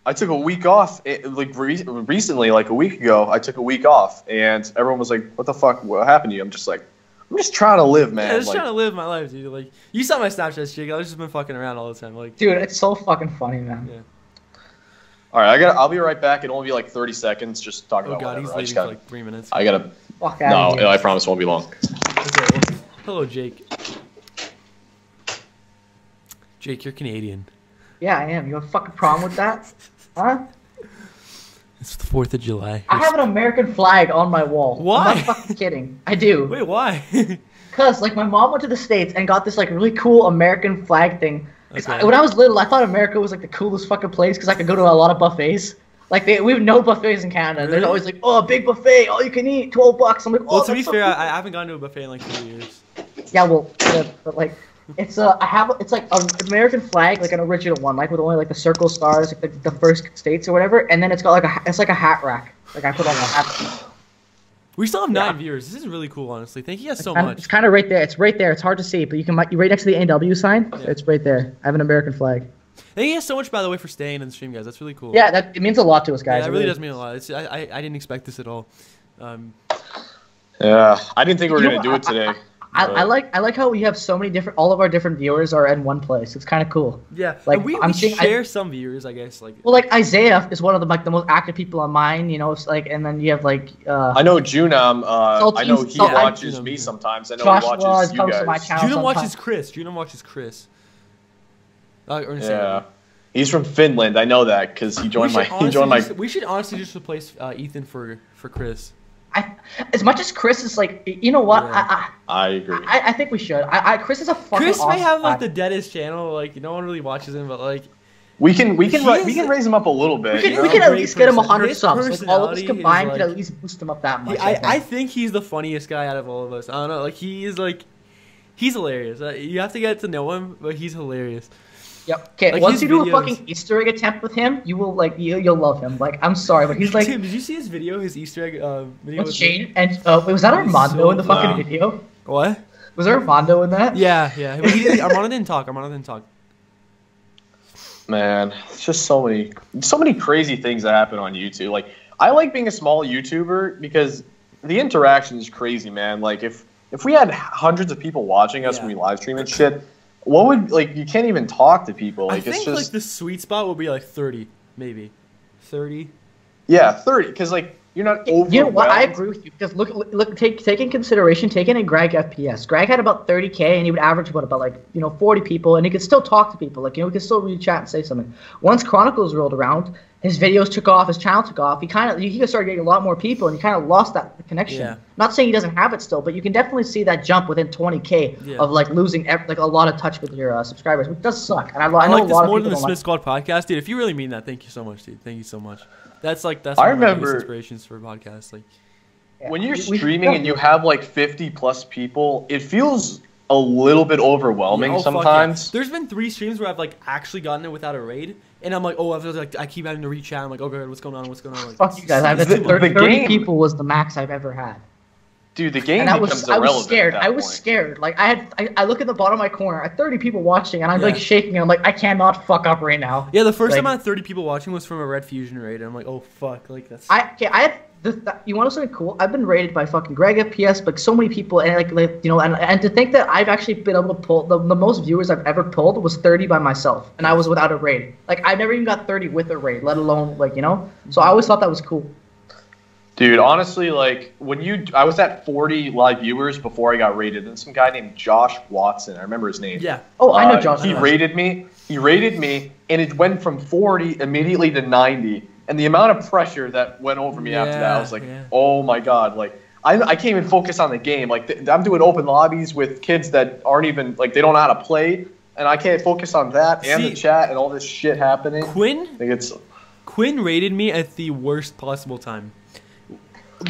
I took a week off, recently, like a week ago. I took a week off, and everyone was like, "What the fuck? What happened to you?" I'm just like, "I'm just trying to live, man." Yeah, just like, trying to live my life, dude. Like you saw my Snapchat shit. I've just been fucking around all the time. Like, Dude, it's so fucking funny, man. yeah. all right, I'll be right back. It'll only be like 30 seconds. Just talk Oh about god, he's whatever. leaving for like 3 minutes. I gotta. Fuck out of here. No, I promise it won't be long. Okay, well, hello, Jake. Jake, you're Canadian. Yeah, I am. You have a fucking problem with that? Huh? It's the 4th of July. I have an American flag on my wall. Why? I'm not fucking kidding. I do. Wait, why? Cause like my mom went to the States and got this like really cool American flag thing. 'Cause Okay. when I was little, I thought America was like the coolest fucking place because I could go to a lot of buffets. Like we have no buffets in Canada. Really? There's always like, oh, a big buffet, all you can eat, $12. I'm like, oh, Well, to be that's so fair, cool. I haven't gone to a buffet in like 2 years. Yeah, well, but like, it's it's like an American flag, like an original one, like with only like the circle stars, like the first states or whatever, and then it's got like it's like a hat rack. Like I put on a hat. We still have 9 Yeah. viewers. This is really cool, honestly. Thank you guys so It's much. kind of right there. It's right there. It's hard to see, but you can right next to the NW sign. Yeah. It's right there. I have an American flag. Thank you guys so much, by the way, for staying in the stream, guys. That's really cool. Yeah, it means a lot to us, Yeah, guys. that really does mean a lot. I didn't expect this at all. Yeah, I didn't think we were You gonna know, do it today. I like how we have so many different. All of our different viewers are in one place. It's kind of cool. Yeah, Like, and we I'm seeing- share some viewers, I guess. Like, Well, like Isaiah is one of the the most active people on mine. You know, it's like, and then you have like I know Junam. I know he Saltine- watches Junam, me yeah. sometimes. I know Joshua he watches you comes to my guys. channel. Junam sometimes. watches Chris. Junam watches Chris. Yeah, he's from Finland. I know that because he joined my. We should honestly He joined my. We should honestly just replace Ethan for Chris. as much as Chris is like, you know what? Yeah. I agree. I think we should. Chris is a fucking. Chris awesome may have like guy. the deadest channel. Like no one really watches him, but like We can raise him up a little bit. We you know? can at Great least get him person. 100 His subs. Like, all of us personality combined is, could at like- least boost him up that much. I think he's the funniest guy out of all of us. I don't know. Like he is like, he's hilarious. You have to get to know him, but he's hilarious. Yep. Okay. Like, Once his you do a videos- fucking Easter egg attempt with him, you will like you'll love him. Like I'm sorry, but he's like Tim, did you see his video? His Easter egg video. what's Shane and was that Armando so in the fucking funny. video? What? Was there Armando in that? Yeah. But Armando didn't talk. Man, it's just so many crazy things that happen on YouTube. Like, I like being a small YouTuber because the interaction is crazy, man. Like, if we had hundreds of people watching us Yeah. when we live stream and shit, what would, like, you can't even talk to people. Like, I think it's just, like the sweet spot will be like 30, maybe 30. yeah, 30, because, like, you're not overwhelmed. You know what? I agree with you because look, take in consideration, taking in Greg FPS. Greg had about 30K, and he would average about like 40 people, and he could still talk to people. Like we could still read chat and say something. Once Chronicles rolled around, his videos took off, his channel took off. He started getting a lot more people, and he kind of lost that connection. Yeah. Not saying he doesn't have it still, but you can definitely see that jump within 20K of like losing like a lot of touch with your subscribers, which does suck. And I know I like a this lot of more people than the don't Smith like. Squad podcast, dude. If you really mean that, thank you so much, dude. Thank you so much. That's I one of my remember- biggest inspirations for podcasts. Like, when you're We- streaming and you have, like, 50-plus people, it feels a little bit overwhelming oh, fuck yeah. sometimes. There's been 3 streams where I've like actually gotten it without a raid, and I'm like, oh, I keep having to reach chat. I'm like, oh god, what's going on? Like, Fuck you guys. The 30 game- people was the max I've ever had. Dude, the game And I becomes was irrelevant scared. at that I was point. scared. Like I look at the bottom of my corner, I had 30 people watching, and I'm like Yeah. shaking. And I'm like, I cannot fuck up right now. Yeah, the first Like- time I had 30 people watching was from a Red Fusion raid, and I'm like, oh fuck, like that's. I had you want to know something cool? I've been rated by fucking Greg FPS, but so many people, and and to think that I've actually been able to pull the most viewers I've ever pulled was 30 by myself, and I was without a raid. Like I never even got 30 with a raid, let alone So I always thought that was cool. Dude, honestly, like I was at 40 live viewers before I got rated, and some guy named Josh Watson, I remember his name. Yeah. Oh, I know Josh. He rated me, and it went from 40 immediately to 90, and the amount of pressure that went over me after that, I was like, oh my god, like I can't even focus on the game. Like I'm doing open lobbies with kids that aren't even like they don't know how to play, and I can't focus on that and the chat and all this shit happening. Quinn rated me at the worst possible time.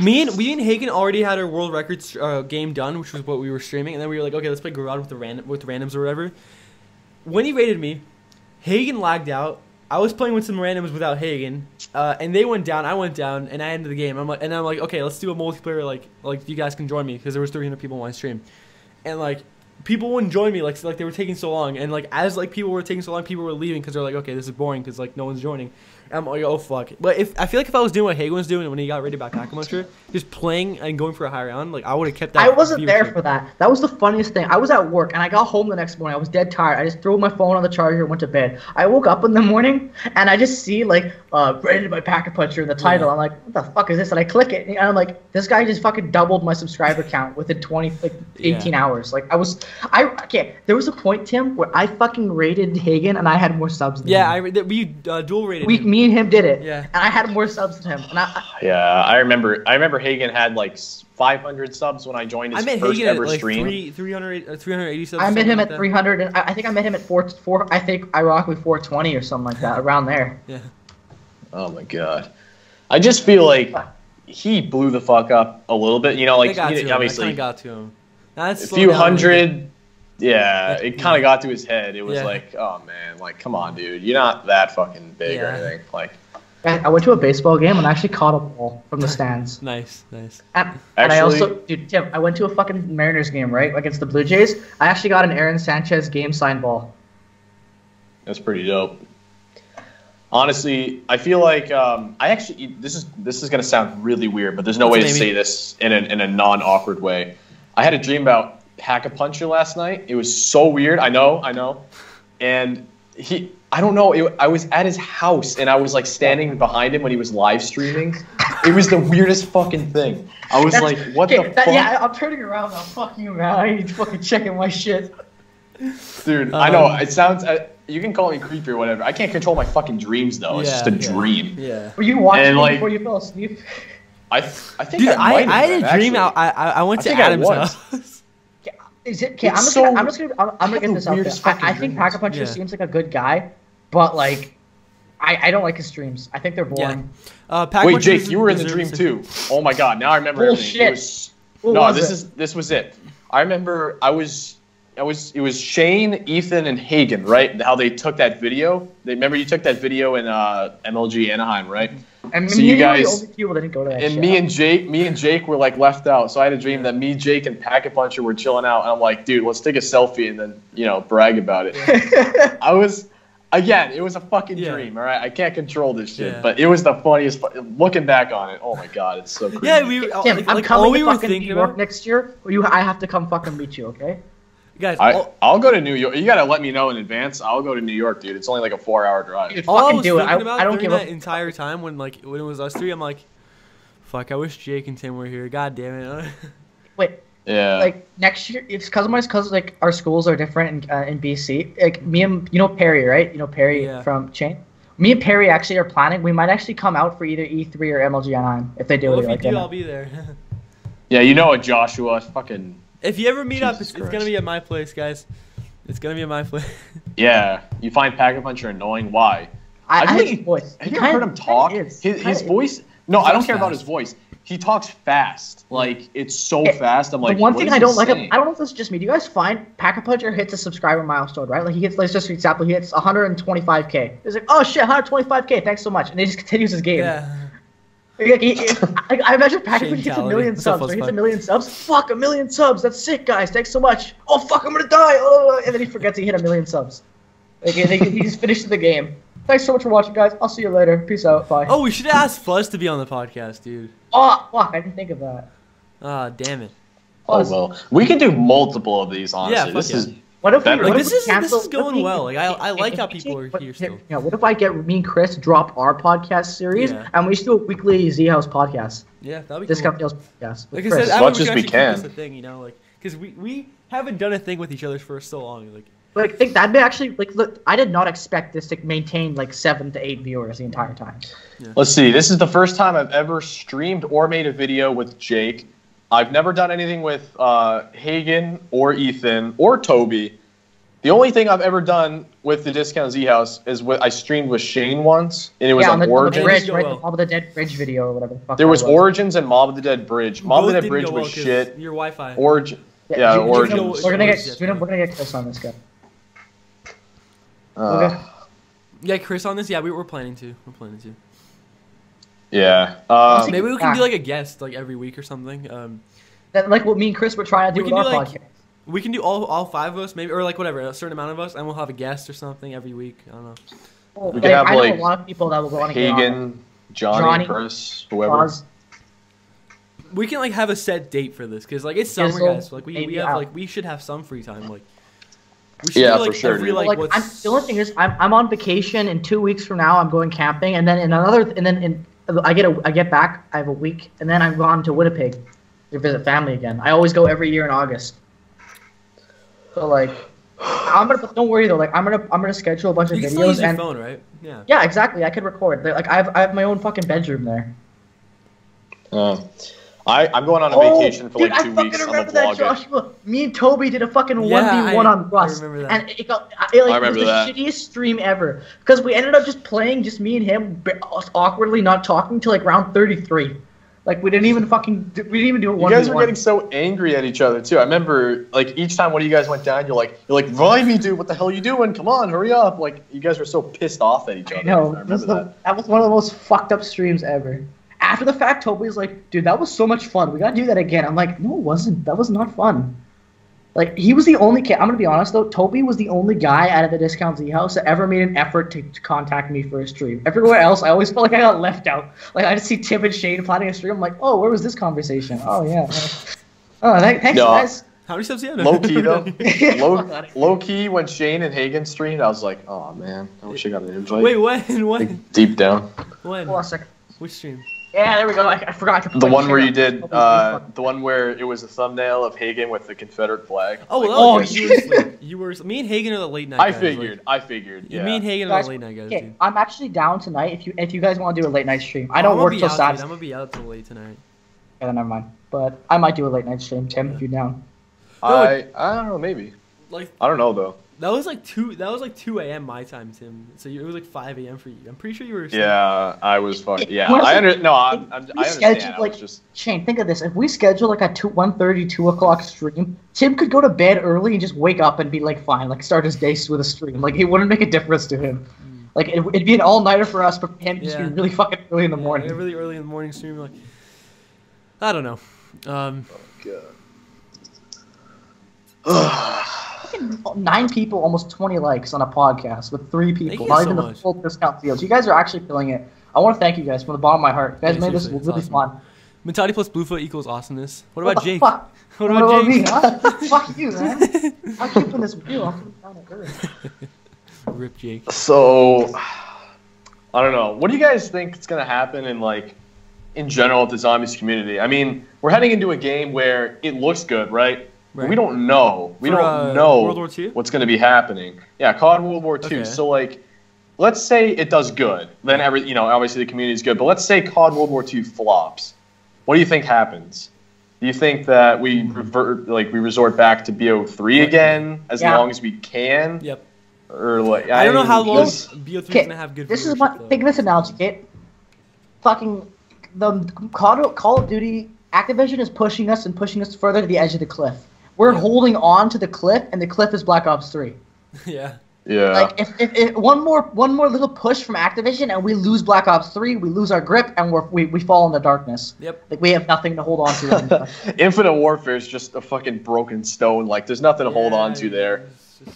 We and Hagen already had our world records game done, which was what we were streaming, and then we were like, okay, let's play Garage with the randoms or whatever. When he rated me, Hagen lagged out. I was playing with some randoms without Hagen, and they went down. I went down, and I ended the game. I'm like, okay, let's do a multiplayer. Like you guys can join me because there was 300 people on my stream, and like people wouldn't join me. Like they were taking so long, and like as like people were taking so long, people were leaving because they're like, okay, this is boring because like no one's joining. I'm like, oh fuck. But I feel like if I was doing what Hagen was doing when he got rated by Packamuncher, just playing and going for a high round, like I would have kept that. I wasn't there viewership. for that. That was the funniest thing. I was at work and I got home the next morning. I was dead tired. I just threw my phone on the charger and went to bed. I woke up in the morning and I just see like rated by Packamuncher in the title. Yeah. I'm like, what the fuck is this? And I click it and I'm like, this guy just fucking doubled my subscriber count within 18 hours. Like there was a point, Tim, where I fucking rated Hagen and I had more subs than him. we dual rated. Me and him did it. Yeah. And I had more subs than him. And I remember Hagen had like 500 subs when I joined his first Hagen ever at like stream. 380 subs. I met him like at 300, and I think I met him at 4. I think ironically 420 or something like that, around there. Yeah. Oh my god, I just feel like he blew the fuck up a little bit. You know, like obviously got to him. That's a few hundred. Yeah, it kind of got to his head. It was like, oh man, like come on, dude, you're not that fucking big or anything. Like, I went to a baseball game and actually caught a ball from the stands. Nice. And I also, dude, Tim, I went to a fucking Mariners game, right, against the Blue Jays. I actually got an Aaron Sanchez game signed ball. That's pretty dope. Honestly, I feel like this is gonna sound really weird, but there's no way to say this in a non-awkward way. I had a dream about Packamuncher last night. It was so weird. I know, and I don't know. I was at his house and I was like standing behind him when he was live streaming. It was the weirdest fucking thing. I was like, what the fuck? Yeah, I'm turning around now. Fuck you, man. I need to fucking checking my shit. Dude, I know. It sounds... you can call me creepy or whatever. I can't control my fucking dreams, though. It's just a dream. Yeah. Were you watching like, before you fell asleep? I think Dude, I I had a dream. I went to Adam's house. Is it okay? I'm It's gonna get this out weirdest there. fucking I think dreams. Packer Puncher Yeah. seems like a good guy, but like, I don't like his streams. I think they're boring. Wait, Jake, you were in the dream too. Oh my god, now I remember everything. Bullshit. What was it? This was it. I remember it was Shane, Ethan, and Hagen, right? How they took that video. Remember you took that video in MLG Anaheim, right? And So me you and guys- were the only people that didn't go to that And shit. me and Jake were like left out. So I had a dream that me, Jake, and Packet Puncher were chilling out, and I'm like, dude, let's take a selfie and then brag about it. It was a fucking dream, all right? I can't control this shit, Yeah. but it was the funniest. Looking back on it, oh my god, it's so crazy. Yeah, we. Tim, Like, I'm all coming we to were fucking New thinking York about, next year. I have to come fucking meet you, okay? guys. I'll go to New York. You gotta let me know in advance. I'll go to New York, dude. It's only like a 4-hour drive. Dude, All I fucking was do it. thinking about I don't during give that a. entire time when it was us three, I'm like, fuck, I wish Jake and Tim were here. God damn it. Wait, Yeah. like next year, it's because like our schools are different in BC. Like me and Perry, right? Perry Yeah. from Chain. Me and Perry actually are planning. We might actually come out for either E3 or MLG Anaheim if they do Well, it if you like do, that. I'll be there. Yeah, you know it, Joshua. Fucking. If you ever meet up, Jesus it's gonna Christ. be at my place, guys. It's gonna be at my place. Yeah. You find Packet Puncher annoying. Why? I I hate really- his voice. Have you heard him talk? His voice. No, I don't talks care about fast. his voice. He talks fast. Like it's so Okay, fast. I'm like, the one what thing is I he don't like, saying? I don't know if this is just me. Do you guys find Packer Puncher hits a subscriber milestone, right? Like he hits, let's just for example, he hits 125K. He's like, oh shit, 125K, thanks so much, and he just continues his game. Yeah. Like, I imagine Packer Puncher hits a Shane-tality. million That's subs. so Or hits a fun. million subs. Fuck, a million subs. That's sick, guys. Thanks so much. Oh fuck, I'm gonna die. Oh, and then he forgets he hit a million subs. Like he just finished the game. Thanks so much for watching, guys. I'll see you later. Peace out. Bye. Oh, we should ask Fuzz to be on the podcast, dude. Oh, fuck, I didn't think of that. Ah, damn it. Oh Fuzz. well, we can do multiple of these. Honestly, fuck this yeah. is What if we, Like, what if this we is- cancel, this is going what if we- well. Like, I like if how we people are what- here still. Yeah, what if I get me and Chris drop our podcast series Yeah. and we just do a weekly Z House podcast, Yeah, that'd be Discount cool. Deals podcast with Like I Chris? said, As I much would as we actually keep can. this a thing, like, because we haven't done a thing with each other for so long. Like, Like, think that'd be actually like. Look, I did not expect this to maintain like 7 to 8 viewers the entire time. Let's see. This is the first time I've ever streamed or made a video with Jake. I've never done anything with Hagen or Ethan or Toby. The only thing I've ever done with the Discount Z House is I streamed with Shane once, and it was Yeah, on on the Origins. bridge, Go right? well. The Mob of the Dead bridge video or whatever the fuck. There that was Origins and Mob of the Dead Bridge. Mob of the Dead Bridge was shit. Your Wi-Fi. Origin. Yeah, you- Origins. We're gonna Origins, get we're gonna get Chris on this guy. Uh, Yeah, Chris on this. Yeah, we're planning to. We're planning to. Yeah. Maybe we can do like a guest like every week or something. That, like what me and Chris were trying to do We with can our do, like, podcast. We can do all five of us, maybe, or like whatever, a certain amount of us, and we'll have a guest or something every week. I don't know. we could have, I know like, a lot of people that will want to get on. Hagen, Johnny, Chris, whoever. Pause. We can like have a set date for this because like it's summer, Jizzle, guys. Like we maybe have out. like we should have some free time. Like we should Yeah, do, like, for sure, every dude. like, Like what's the only thing is, I'm on vacation. In 2 weeks from now, I'm going camping, and then I get back. I have a week, and then I'm gone to Winnipeg to visit family again. I always go every year in August. So like, but don't worry though. Like I'm gonna schedule a bunch of you can still use videos your and phone, right? Yeah. yeah, exactly. I could record. Like I have my own fucking bedroom there. I'm going on a vacation for dude, like 2 I weeks. fucking I'm remember gonna that, vlog it. Joshua. Me and Toby did a fucking Yeah, 1v1 on I Rust, remember that. and it remember was the that. shittiest stream ever because we ended up just playing, just me and him, awkwardly not talking till like round 33. Like we didn't even do it You 1v1. guys were getting so angry at each other too. I remember like each time one of you guys went down, you're like, revive me, dude. What the hell are you doing? Come on, hurry up! Like you guys were so pissed off at each other. No, I remember that was one of the most fucked up streams ever. After the fact, Toby was like, dude, that was so much fun. We gotta do that again. I'm like, no, it wasn't. That was not fun. Like, he was the only kid. I'm gonna be honest, though. Toby was the only guy out of the Discount Z House that ever made an effort to contact me for a stream. Everywhere else, I always felt like I got left out. Like, I just see Tim and Shane planning a stream. I'm like, oh, where was this conversation? Oh, yeah. Oh, thanks, No. guys. How many subs do you have? Low key though, Fuck low key when Shane and Hagen streamed, I was like, oh man, I wish I got an invite. Wait, when? Like, deep down. When? Hold on a second. Which stream? Yeah, there we go. I forgot to The one where you did, the one where it was a thumbnail of Hagen with the Confederate flag. Oh, well, you were. Me and Hagen are the late night guys. I figured. Yeah. Me and Hagen are the late night guys. Okay, Dude. I'm actually down tonight. If you guys want to do a late night stream, I don't work till Saturday. I'm gonna be out till late tonight. Yeah, never mind. But I might do a late night stream, Tim, if you're down. I don't know, maybe. Like I don't know though. That was like 2 a.m. my time, Tim. So it was like 5 a.m. for you. I'm pretty sure you were. Yeah, I was fucking. Yeah, I understand. Like, Shane, think of this: if we schedule like a 1:30, 2 o'clock stream, Tim could go to bed early and just wake up and be like, fine, like start his day with a stream. Like it wouldn't make a difference to him. Like it'd be an all-nighter for us, but for him, just be really fucking early in the morning. Yeah, really early in the morning stream. Like, I don't know. Oh God. 9 people, almost 20 likes on a podcast with 3 people. Not even the full discount deals. You guys are actually killing it. I want to thank you guys from the bottom of my heart. You guys made this really fun. Mentality plus Bluefoot equals awesomeness. What about Jake? Fuck? What about Jake? Me, huh? Fuck you, man. I'm keeping this real. I'm putting down to earth. Rip Jake. So, I don't know. What do you guys think is going to happen in general with the zombies community? I mean, we're heading into a game where it looks good, right? Right. We don't know. We don't know World War II? What's going to be happening. Yeah, COD World War II. Okay. So, let's say it does good. Then obviously the community is good. But let's say COD World War II flops. What do you think happens? Do you think that we resort back to BO3 again as long as we can? Yep. Or I don't know how long BO3 is going to have good. This is my think of this analogy. Okay? Fucking the Call of Duty Activision is pushing us further to the edge of the cliff. We're holding on to the cliff, and the cliff is Black Ops 3. Yeah. Like if one more little push from Activision, and we lose Black Ops 3, we lose our grip, and we fall in the darkness. Yep. Like we have nothing to hold on to anymore. Infinite Warfare is just a fucking broken stone. Like there's nothing to hold on to there.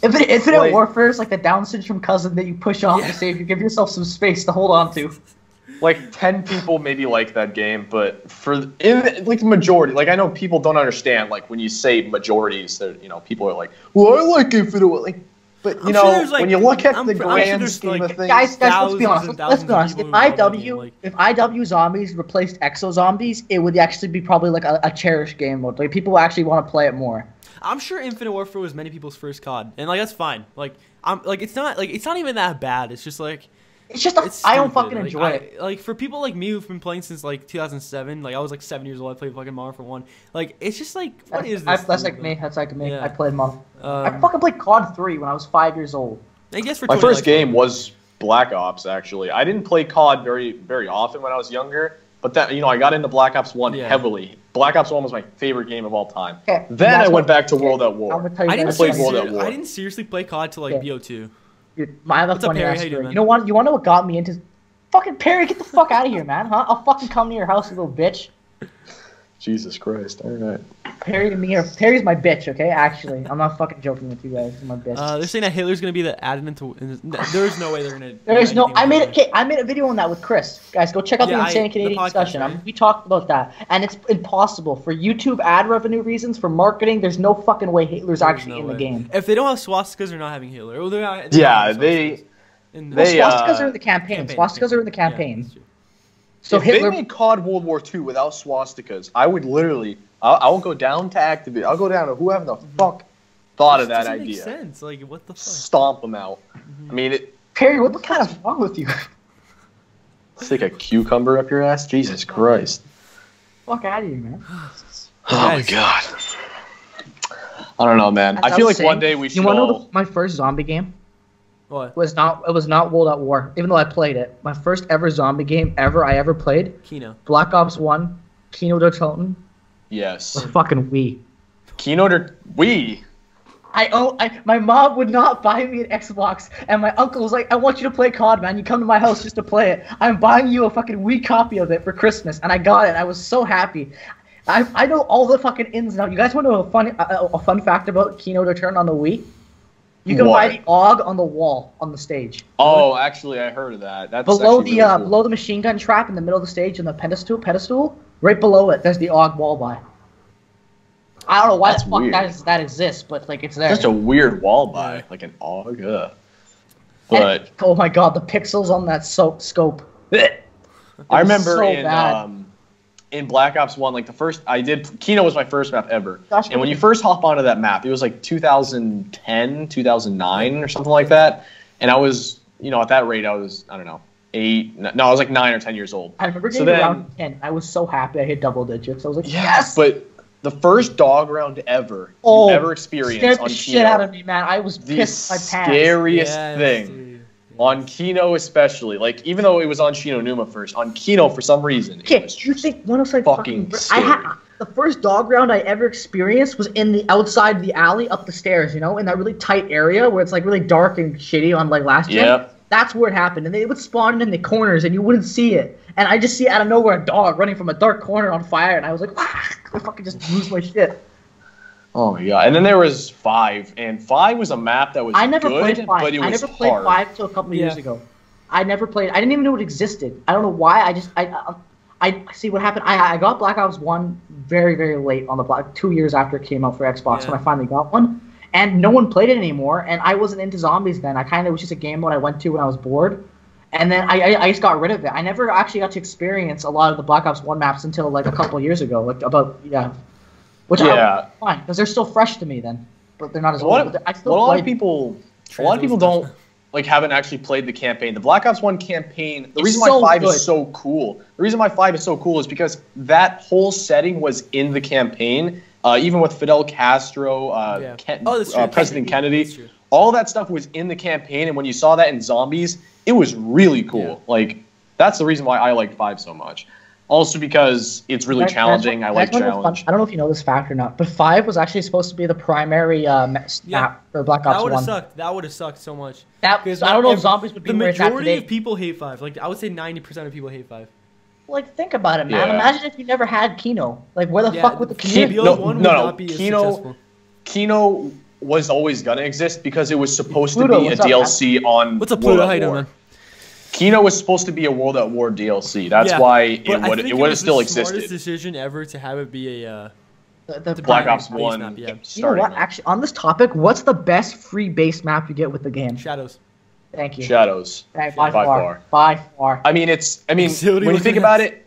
Infinite Warfare is like the Down syndrome cousin that you push off to save you. Give yourself some space to hold on to. 10 people maybe like that game, but the majority, I know people don't understand, when you say majorities, people are like, well, I like Infinite, but when you look at the grand scheme of things, guys, let's be honest. If IW Zombies replaced Exo Zombies, it would actually be probably a cherished game mode. Like people actually want to play it more. I'm sure Infinite Warfare was many people's first COD, and that's fine. It's not even that bad. It's just I don't fucking enjoy it. For people like me who've been playing since 2007, I was 7 years old. I played fucking Modern Warfare 1. It's just what is this? That's like me. That's like me. Yeah. I played Modern. I fucking played COD 3 when I was 5 years old. I guess my first game was Black Ops. Actually, I didn't play COD very very often when I was younger. But that I got into Black Ops 1 heavily. Black Ops 1 was my favorite game of all time. Okay, then I went back to World at War. I didn't seriously play COD till BO2. Dude, What's up, Perry? You know what? You want to know what got me into? Fucking Perry, get the fuck out of here, man! Huh? I'll fucking come to your house, you little bitch. Jesus Christ! All right. Perry to me, Perry's my bitch. Okay, actually, I'm not fucking joking with you guys. He's my bitch. They're saying that Hitler's gonna be the added into. There's no way they're gonna. There's no. I made a video on that with Chris. Guys, go check out the Insane Canadian discussion. Right? We talked about that, and it's impossible for YouTube ad revenue reasons, for marketing. There's no fucking way Hitler's actually in the game. If they don't have swastikas, they're not having Hitler. Or swastikas are in the campaign. Swastikas are in the campaign. So if Hitler made COD World War II without swastikas, I would literally, I'll go down to Activision. I'll go down to whoever the fuck thought of that idea. Doesn't make sense. What the fuck? Stomp them out. I mean, Perry, what the kind of wrong with you? Stick a cucumber up your ass? Jesus Christ. Fuck out of here, man. Oh my god. I don't know, man. I feel like one day we should. You want to know my first zombie game? What? It was not World at War, even though I played it. My first ever zombie game I ever played. Kino. Black Ops 1, Kino der Toten. Yes. Or fucking Wii. Kino der Wii. My mom would not buy me an Xbox, and my uncle was like, I want you to play COD, man. You come to my house just to play it. I'm buying you a fucking Wii copy of it for Christmas, and I got it. I was so happy. I know all the fucking ins and outs. You guys want to know a fun fact about Kino der Toten on the Wii? You can buy the AUG on the wall on the stage. Oh, actually, I heard of that. That's below the machine gun trap in the middle of the stage and the pedestal, right below it, there's the AUG wall buy. I don't know why the fuck that exists, but it's there. Such a weird wall buy, like an AUG. But oh my god, the pixels on that scope. I remember so bad. In Black Ops 1, like Kino was my first map ever. Gosh, and when you first hop onto that map, it was like 2010, 2009 or something like that. And I was, at that rate, I was, I don't know, 8. No, I was like 9 or 10 years old. I remember getting around 10. I was so happy I hit double digits. I was like, yes! But the first dog round ever you ever experienced scared on the Kino. Shit out of me, man. I was pissed my pants. The scariest thing. On Kino especially, like even though it was on Shino Numa first, on Kino for some reason, it was you think one of like fucking scary. The first dog round I ever experienced was in the outside the alley up the stairs, in that really tight area where it's like really dark and shitty on like last gen. Yep. That's where it happened, and they would spawn in the corners and you wouldn't see it. And I just see out of nowhere a dog running from a dark corner on fire, and I was like, I fucking just lose my shit. Oh my god! And then there was 5, and 5 was a map that was I never good, played 5. but it was I never played hard. 5 until a couple of years ago. I never played. I didn't even know it existed. I don't know why. I see what happened. I got Black Ops 1 very, very late on the 2 years after it came out for Xbox when I finally got one, and no one played it anymore. And I wasn't into zombies then. It was just a game mode I went to when I was bored, and then I just got rid of it. I never actually got to experience a lot of the Black Ops 1 maps until like a couple of years ago, Which I fine because they're still fresh to me then, but they're not as old. A lot of people don't haven't actually played the campaign. The Black Ops 1 campaign. The reason why 5 is so cool. The reason why 5 is so cool is because that whole setting was in the campaign. Even with Fidel Castro, President Kennedy, all that stuff was in the campaign. And when you saw that in Zombies, it was really cool. Yeah. That's the reason why I like 5 so much. Also because it's really challenging. I like challenge. I don't know if you know this fact or not, but 5 was actually supposed to be the primary map for Black Ops 1. That would have sucked so much. I don't know if Zombies would be the where it's at majority today. of people hate 5. I would say 90% of people hate 5. Think about it, man. Yeah. Imagine if you never had Kino. Where the fuck would the community? Kino was always gonna exist because it was supposed to be a DLC on. What's up, Pluto? How you doing, man? Kino was supposed to be a World at War DLC. That's why it would have still existed. Smartest decision ever to have it be a the Black Ops 1. Map, You know what? Actually, on this topic, what's the best free base map you get with the game? Shadows. Thank you. Shadows. By far. I mean, when you think about it,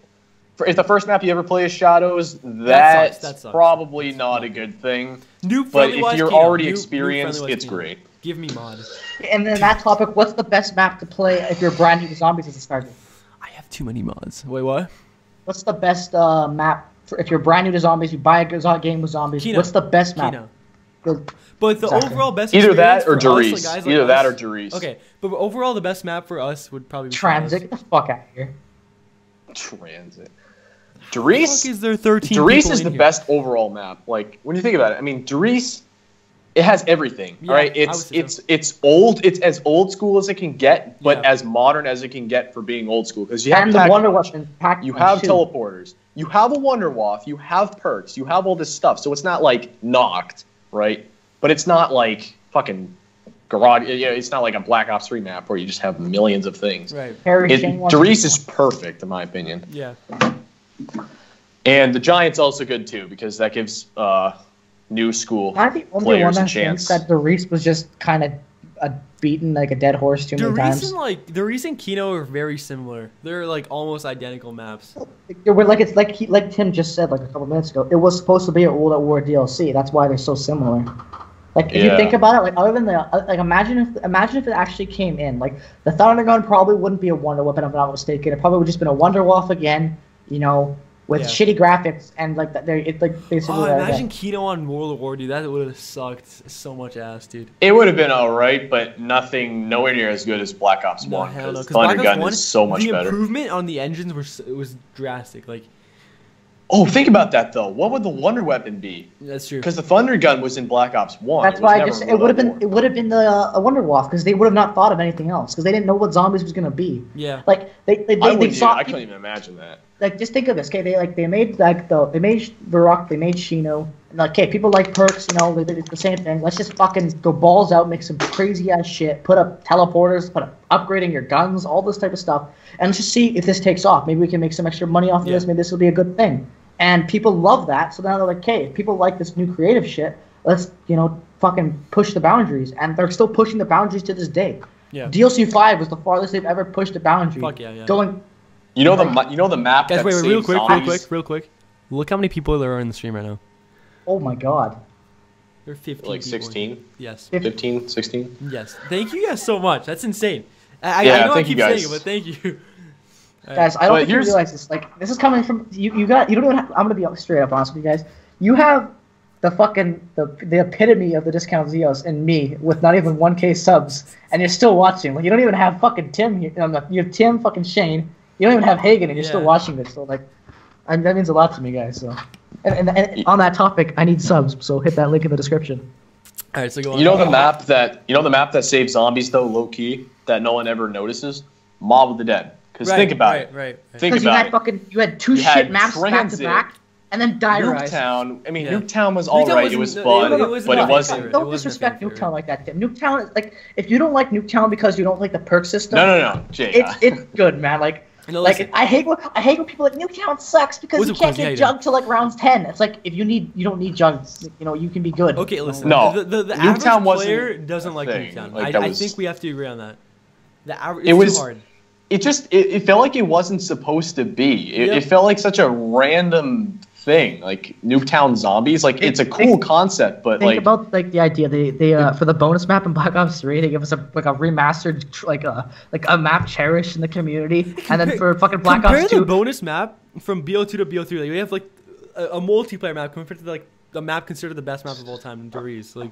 if the first map you ever play is Shadows, that's sucks. Probably not a good thing. But if you're already experienced, it's great. Give me mod. And then that topic, what's the best map to play if you're brand new to Zombies as a starter? I have too many mods. Wait, what? What's the best map if you're brand new to Zombies? You buy a game with Zombies. Kino. What's the best map? Kino. But the overall best either that or Derice. Okay, but overall the best map for us would probably be Transit. Get the fuck out of here. Transit. Derice is there 13 Derice is the best overall map. When you think about it, I mean, Derice, it has everything. All right, it's old. It's as old school as it can get, but as modern as it can get for being old school. Because you have the Wonder Weapon, you have teleporters, you have a Wonder Waff, you have perks, you have all this stuff. So it's not knocked, right? But it's not fucking garage. It's not like a Black Ops 3 map where you just have millions of things. Right. Derice is perfect in my opinion. Yeah. And the Giant's also good too because that gives new school players a chance. I'm the only one that thinks that Derice was just kind of beaten like a dead horse too many times. Derice and Kino are very similar. They're almost identical maps. It's like Tim just said a couple minutes ago. It was supposed to be an World at War DLC. That's why they're so similar. If you think about it, other than imagine if it actually came in. The Thunder Gun probably wouldn't be a Wonder Weapon if I'm not mistaken. It probably would just been a Wonder Waff again, with shitty graphics and basically. Imagine Kino on World of War, dude. That would have sucked so much ass, dude. It would have been alright, but nowhere near as good as Black Ops 1. Because Thunder Gun is so much better. The improvement on the engines was drastic. Oh, think about that though. What would the Wonder Weapon be? That's true. Because the Thunder Gun was in Black Ops 1. That's why it would have been the Wonder Waff because they would have not thought of anything else because they didn't know what Zombies was gonna be. Yeah. I couldn't even imagine that. Just think of this. Okay, they made Varrock, they made Shino. And people like perks. They did the same thing. Let's just fucking go balls out, make some crazy ass shit, put up teleporters, upgrading your guns, all this type of stuff, and let's just see if this takes off. Maybe we can make some extra money off of this. Maybe this will be a good thing. And people love that, so now they're like, hey, if people like this new creative shit, let's, fucking push the boundaries. And they're still pushing the boundaries to this day. Yeah. DLC 5 was the farthest they've ever pushed the boundary. Fuck yeah. Going You know the map. Guys, that wait, saves real quick. Look how many people there are in the stream right now. Oh my god. There are 15. Like people. 16. Yes. 15, 16. Yes. Thank you guys so much. That's insane. I know I keep saying it, but thank you. Guys, I don't think you realize this. Like, this is coming from you. You don't even. I'm gonna be straight up honest with you guys. You have the fucking the epitome of the discount Zeos in me with not even 1K subs, and you're still watching. Like, you don't even have fucking Tim here. You have Tim, fucking Shane. You don't even have Hagen, and you're still watching this. So like, that means a lot to me, guys. So, and on that topic, I need subs. So hit that link in the description. All right, so go on. You know the map that saves zombies though, low key, that no one ever notices. Mob of the Dead. Because think about it. Right. Because you had two shit maps back to back, and then Die Rise. Nuketown. I mean, Nuketown was alright. It was fun, but it wasn't. Don't disrespect Nuketown like that, Tim. Nuketown, like, if you don't like Nuketown because you don't like the perk system, no, Jay. It's good, man. Like, I hate when people are like Nuketown sucks because you can't get jugged to like rounds 10. It's like you don't need jugs. You know, you can be good. Okay, listen. No, the average player doesn't like Nuketown. I think we have to agree on that. It's too hard. It felt like it wasn't supposed to be. It felt like such a random thing, like Nuketown Zombies. Like, it's a cool concept, but think about like the idea. They for the bonus map in Black Ops 3, they give us a remastered like a map cherished in the community, and then for fucking Black Ops 2, compare the bonus map from BO2 to BO3. Like, we have like a multiplayer map compared to like the map considered the best map of all time in Doriz. Like.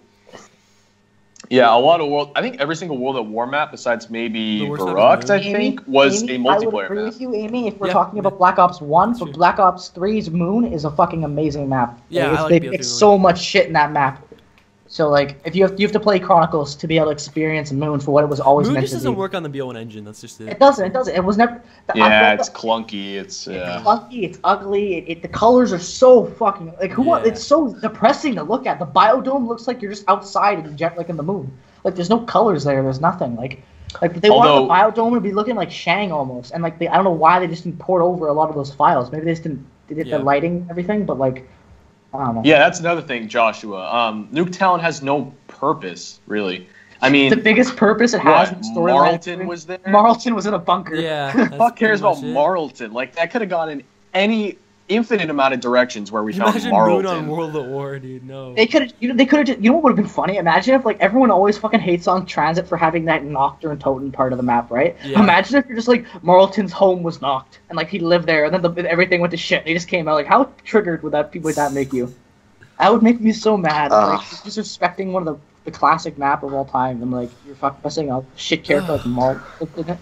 Yeah, a lot of I think every single World at War map, besides maybe Baruch, I think, was a multiplayer map. I would agree with you, Amy. If we're talking about Black Ops 1, but Black Ops 3's Moon is a fucking amazing map. Yeah, they fix so much shit in that map. So like, if you have to play Chronicles to be able to experience Moon for what it was always meant to be. Moon just doesn't work on the BO1 engine. That's just it. It doesn't. It was never. It's clunky. It's clunky. It's ugly. The colors are so fucking like it's so depressing to look at. The biodome looks like you're just outside in the moon. Like, there's no colors there. There's nothing. Like they wanted the biodome to be looking like Shang almost, and like I don't know why they just didn't port over a lot of those files. Maybe they just didn't did the lighting and everything, but like. I don't know. Yeah, that's another thing, Joshua. Nuketown has no purpose, really. I mean, the biggest purpose it has in the story. Marlton was there. Marlton was in a bunker. Yeah. Who fuck cares about Marlton? Like, that could have gone in any infinite amount of directions where we found Marlton. Imagine on World at War, dude. No. They could have. You know what would have been funny? Imagine if like everyone always fucking hates on Transit for having that Nocturne and Totem part of the map, right? Yeah. Imagine if you're just like Marlton's home was knocked and like he lived there, and then everything went to shit. And he just came out. Like, how triggered would that make you? That would make me so mad. Like, disrespecting one of the classic map of all time. I'm like, you're fucking messing up shit character like Marlton.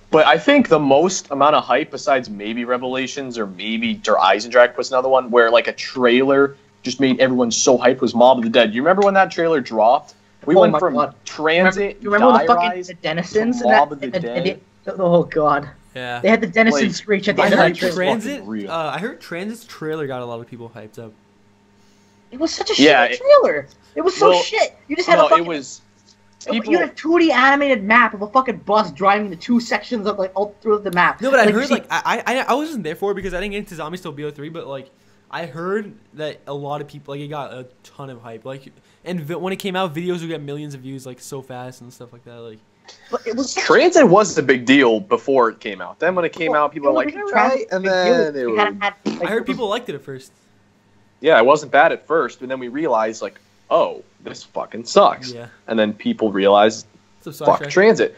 But I think the most amount of hype, besides maybe Revelations or maybe Der Eisendrache was another one, where like a trailer just made everyone so hyped, was Mob of the Dead. You remember when that trailer dropped? We went from Transit, you remember the Denizens and Mob of the Dead? Oh god. Yeah. They had the Denizen screech at the end of that trailer. I heard Transit's trailer got a lot of people hyped up. It was such a shit trailer. It was so shit. You just had a fucking... You had a 2D animated map of a fucking bus driving the two sections of like all through the map. No, but I heard I wasn't there for it because I didn't get into Zombies till BO3, but like I heard that a lot of people, like, it got a ton of hype. Like, and when it came out, videos would get millions of views like so fast and stuff like that. Like, but it was Transit was a big deal before it came out. Then when it came out, people were like, right, and then it was... I heard people liked it at first. Yeah, it wasn't bad at first, but then we realized, like, oh, this fucking sucks. Yeah. And then people realized, fuck Transit.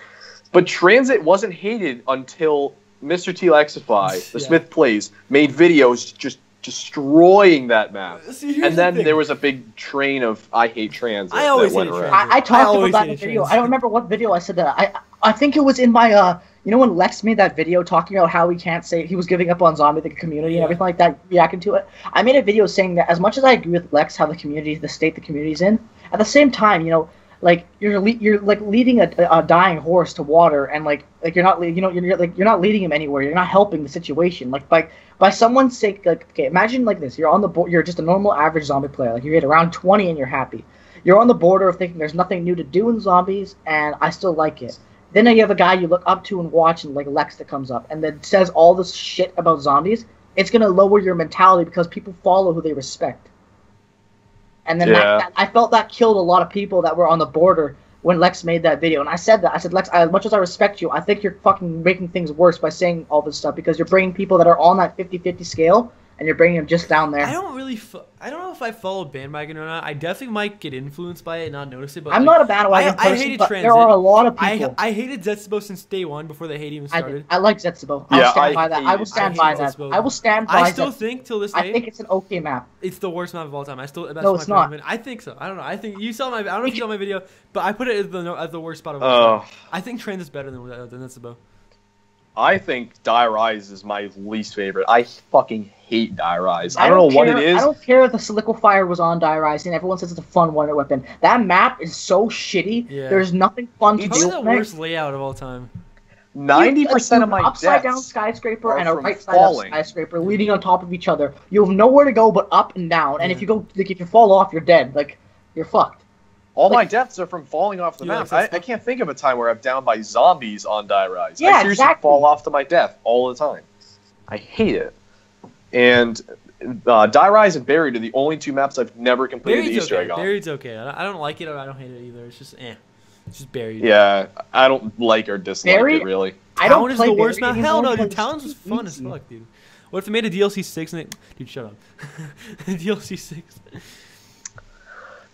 But Transit wasn't hated until Mr. T. Lexify, the Smith Plays, made videos just destroying that map. See, and then there was a big train of I hate Transit I always that went hated around. Transit. I talked about that in the video. I don't remember what video I said that. I think it was in my you know when Lex made that video talking about how he was giving up on zombie the community and everything like that, reacting to it. I made a video saying that as much as I agree with Lex how the state the community's in, at the same time, you know, like you're like leading a dying horse to water, and like you're not you're not leading him anywhere. You're not helping the situation. Like by someone's sake, like, okay, imagine like this: you're on the board, you're just a normal average zombie player. Like, you're at around 20 and you're happy. You're on the border of thinking there's nothing new to do in zombies, and I still like it. Then you have a guy you look up to and watch, and like Lex that comes up and then says all this shit about zombies. It's gonna lower your mentality because people follow who they respect. And then I felt that killed a lot of people that were on the border when Lex made that video, and I said that. I said, Lex, as much as I respect you, I think you're fucking making things worse by saying all this stuff because you're bringing people that are on that 50-50 scale, and you're bringing them just down there. I don't really. I don't know if I follow bandwagon or not. I definitely might get influenced by it and not notice it. But I'm not a bandwagon person, I hated but Transit. there are a lot of people. I hated Zetsubo since day one before the hate even started. I like Zetsubo. Yeah, I'll stand by that. I will stand by that. Zetsubo. I will stand by I still Zetsubo. think till this day. I think it's an okay map. It's the worst map of all time. That's No, it's my not. opinion. I think so. I don't know. I think you saw my. I don't know if you saw my video, but I put it as the worst spot of all time. I think Transit's better than Zetsubo. I think Die Rise is my least favorite. I fucking hate Die Rise. I don't know what it is. I don't care if the Solidifier was on Die Rise and everyone says it's a fun wonder weapon. That map is so shitty. Yeah. There's nothing fun to do. It's the worst layout of all time. 90% of my upside down skyscraper and a right side up skyscraper leading on top of each other. You have nowhere to go but up and down. And if you go, like, if you fall off, you're dead. Like, you're fucked. All my deaths are from falling off the map. I can't think of a time where I'm down by zombies on Die Rise. Yeah, I seriously fall off to my death all the time. I hate it. And Die Rise and Buried are the only two maps I've never completed the Easter egg on. Buried's okay. I don't like it or I don't hate it either. It's just It's just Buried. Yeah, I don't like or dislike it really. Town is the worst map. Hell no, dude. Town's was fun as fuck, dude. What if they made a DLC 6 and dude, shut up. DLC 6.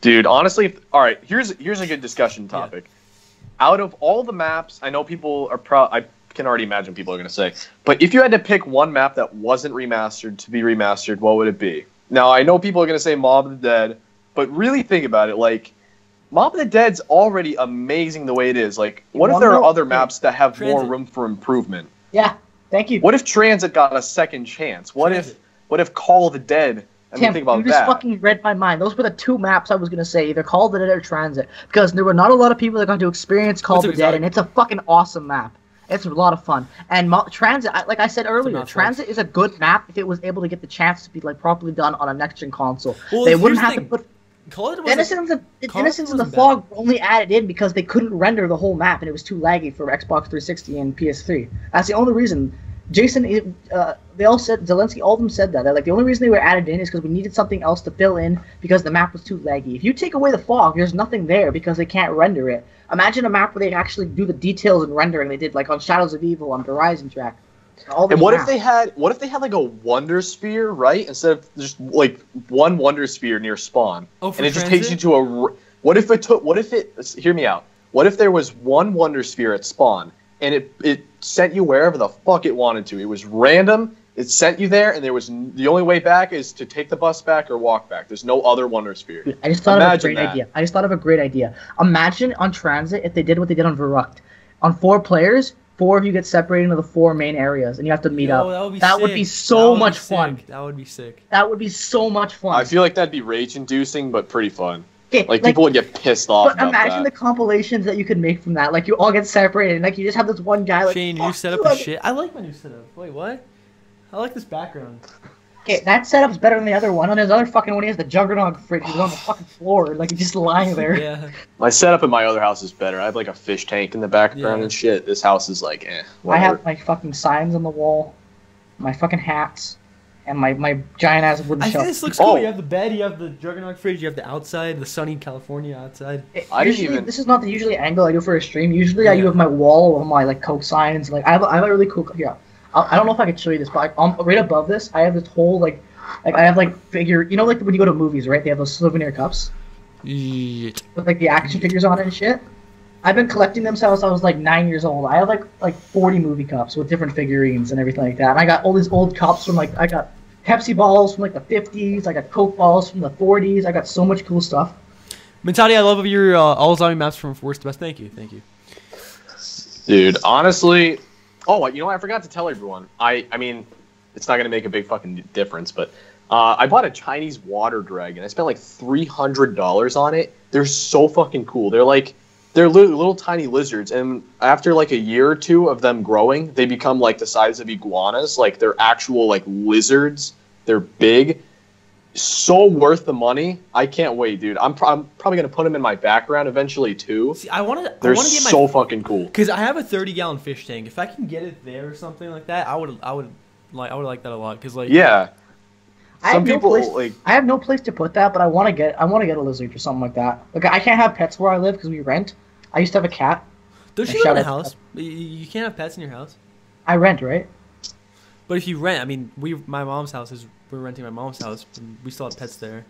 Dude, honestly, all right. Here's a good discussion topic. Yeah. Out of all the maps, I know people are I can already imagine people are gonna say, but if you had to pick one map that wasn't remastered to be remastered, what would it be? Now I know people are gonna say Mob of the Dead, but really think about it. Like, Mob of the Dead's already amazing the way it is. Like, what if there are other maps that have more room for improvement? Yeah, thank you. What if Transit got a second chance? What if Call of the Dead? Tim, think about you just fucking read my mind. Those were the two maps I was going to say, either Call of the Dead or Transit. Because there were not a lot of people that got to experience Call of the Dead, and it's a fucking awesome map. It's a lot of fun. And Transit, like I said earlier, Transit is a good map if it was able to get the chance to be like properly done on a next-gen console. Well, they wouldn't have to put... Innocence and the Fog were only added in because they couldn't render the whole map, and it was too laggy for Xbox 360 and PS3. That's the only reason. Jason, they all said, Zelensky, all of them said that. Like, the only reason they were added in is because we needed something else to fill in because the map was too laggy. If you take away the fog, there's nothing there because they can't render it. Imagine a map where they actually do the details and rendering they did, like on Shadows of Evil on Horizon Track. And what if they had like a Wonder Sphere, right? Instead of just like one Wonder Sphere near spawn, and it just takes you to a. What if it? Hear me out. What if there was one Wonder Sphere at spawn? And it sent you wherever the fuck it wanted to. It was random. It sent you there, and there was the only way back is to take the bus back or walk back. There's no other Wonder Sphere. I just thought of a great idea. Imagine on Transit if they did what they did on Verrucht. On 4 players, 4 of you get separated into the 4 main areas, and you have to meet up. That would be so much fun. That would be sick. That would be so much fun. I feel like that'd be rage-inducing, but pretty fun. Like people would get pissed off. But imagine the compilations that you could make from that. Like, you all get separated, and like you just have this one guy. Like, Shane, new setup is shit. I like my new setup. Wait, what? I like this background. Okay, that setup's better than the other one. On his other fucking one, he has the Juggernaut fridge. He's on the fucking floor, like he's just lying there. Yeah. My setup in my other house is better. I have like a fish tank in the background and shit. This house is like, whatever. I have my fucking signs on the wall, my fucking hats. And my giant ass wooden shelf. I think this looks cool. You have the bed, you have the Juggernaut fridge, you have the outside, the sunny California outside. This is not the usually angle I do for a stream. Usually I do have my wall of my like Coke signs. Like I have a really cool. Here, I don't know if I can show you this, but right above this I have this whole like I have like figure. You know, like when you go to movies, right? They have those souvenir cups with like the action figures on it and shit. I've been collecting them since I was like 9 years old. I have like 40 movie cups with different figurines and everything like that. And I got all these old cups from like I got Pepsi balls from like the 50s. I got Coke balls from the 40s. I got so much cool stuff. Mentati, I love your all zombie maps from worst to best. Thank you. Dude, honestly, you know what? I forgot to tell everyone. I mean, it's not gonna make a big fucking difference, but I bought a Chinese water dragon. I spent like $300 on it. They're so fucking cool. They're little tiny lizards, and after like a year or 2 of them growing, they become like the size of iguanas. Like, they're actual like lizards. They're big. So worth the money. I can't wait, dude. I'm probably gonna put them in my background eventually too. See, I want to get so fucking cool. Because I have a 30-gallon fish tank. If I can get it there or something like that, I would like that a lot. Because like I have no place to put that, but I want to get a lizard or something like that. Like, I can't have pets where I live because we rent. I used to have a cat. Don't you live in a house? You can't have pets in your house. I rent, right? But if you rent, I mean, my mom's house is we're renting my mom's house. And we still have pets there.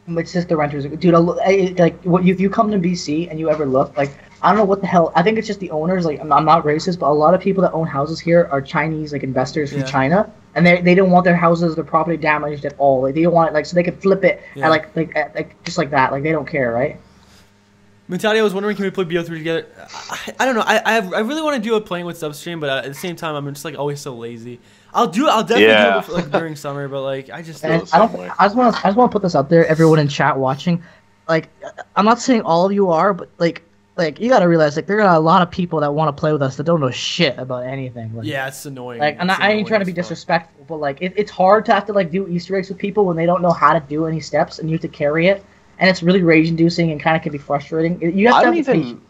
It's just the renters, dude. Like, if you come to BC and you ever look, like, I don't know what the hell. I think it's just the owners. Like, I'm not racist, but a lot of people that own houses here are Chinese, like investors from China, and they don't want their houses, their property damaged at all. Like, they don't want it, like, so they could flip it, at, like just like that. Like, they don't care, right? Mentality, I was wondering, can we play BO3 together? I don't know. I really want to do a playing with substream, but at the same time, I'm just like always so lazy. I'll definitely do it like during summer, but like I just want to put this out there, everyone in chat watching. Like, I'm not saying all of you are, but like you gotta realize, like, there are a lot of people that want to play with us that don't know shit about anything. Like, yeah, it's annoying. Like, and I ain't trying to be disrespectful, but like it's hard to have to like do Easter eggs with people when they don't know how to do any steps, and you have to carry it, and it's really rage-inducing and kind of can be frustrating. You have to have patience.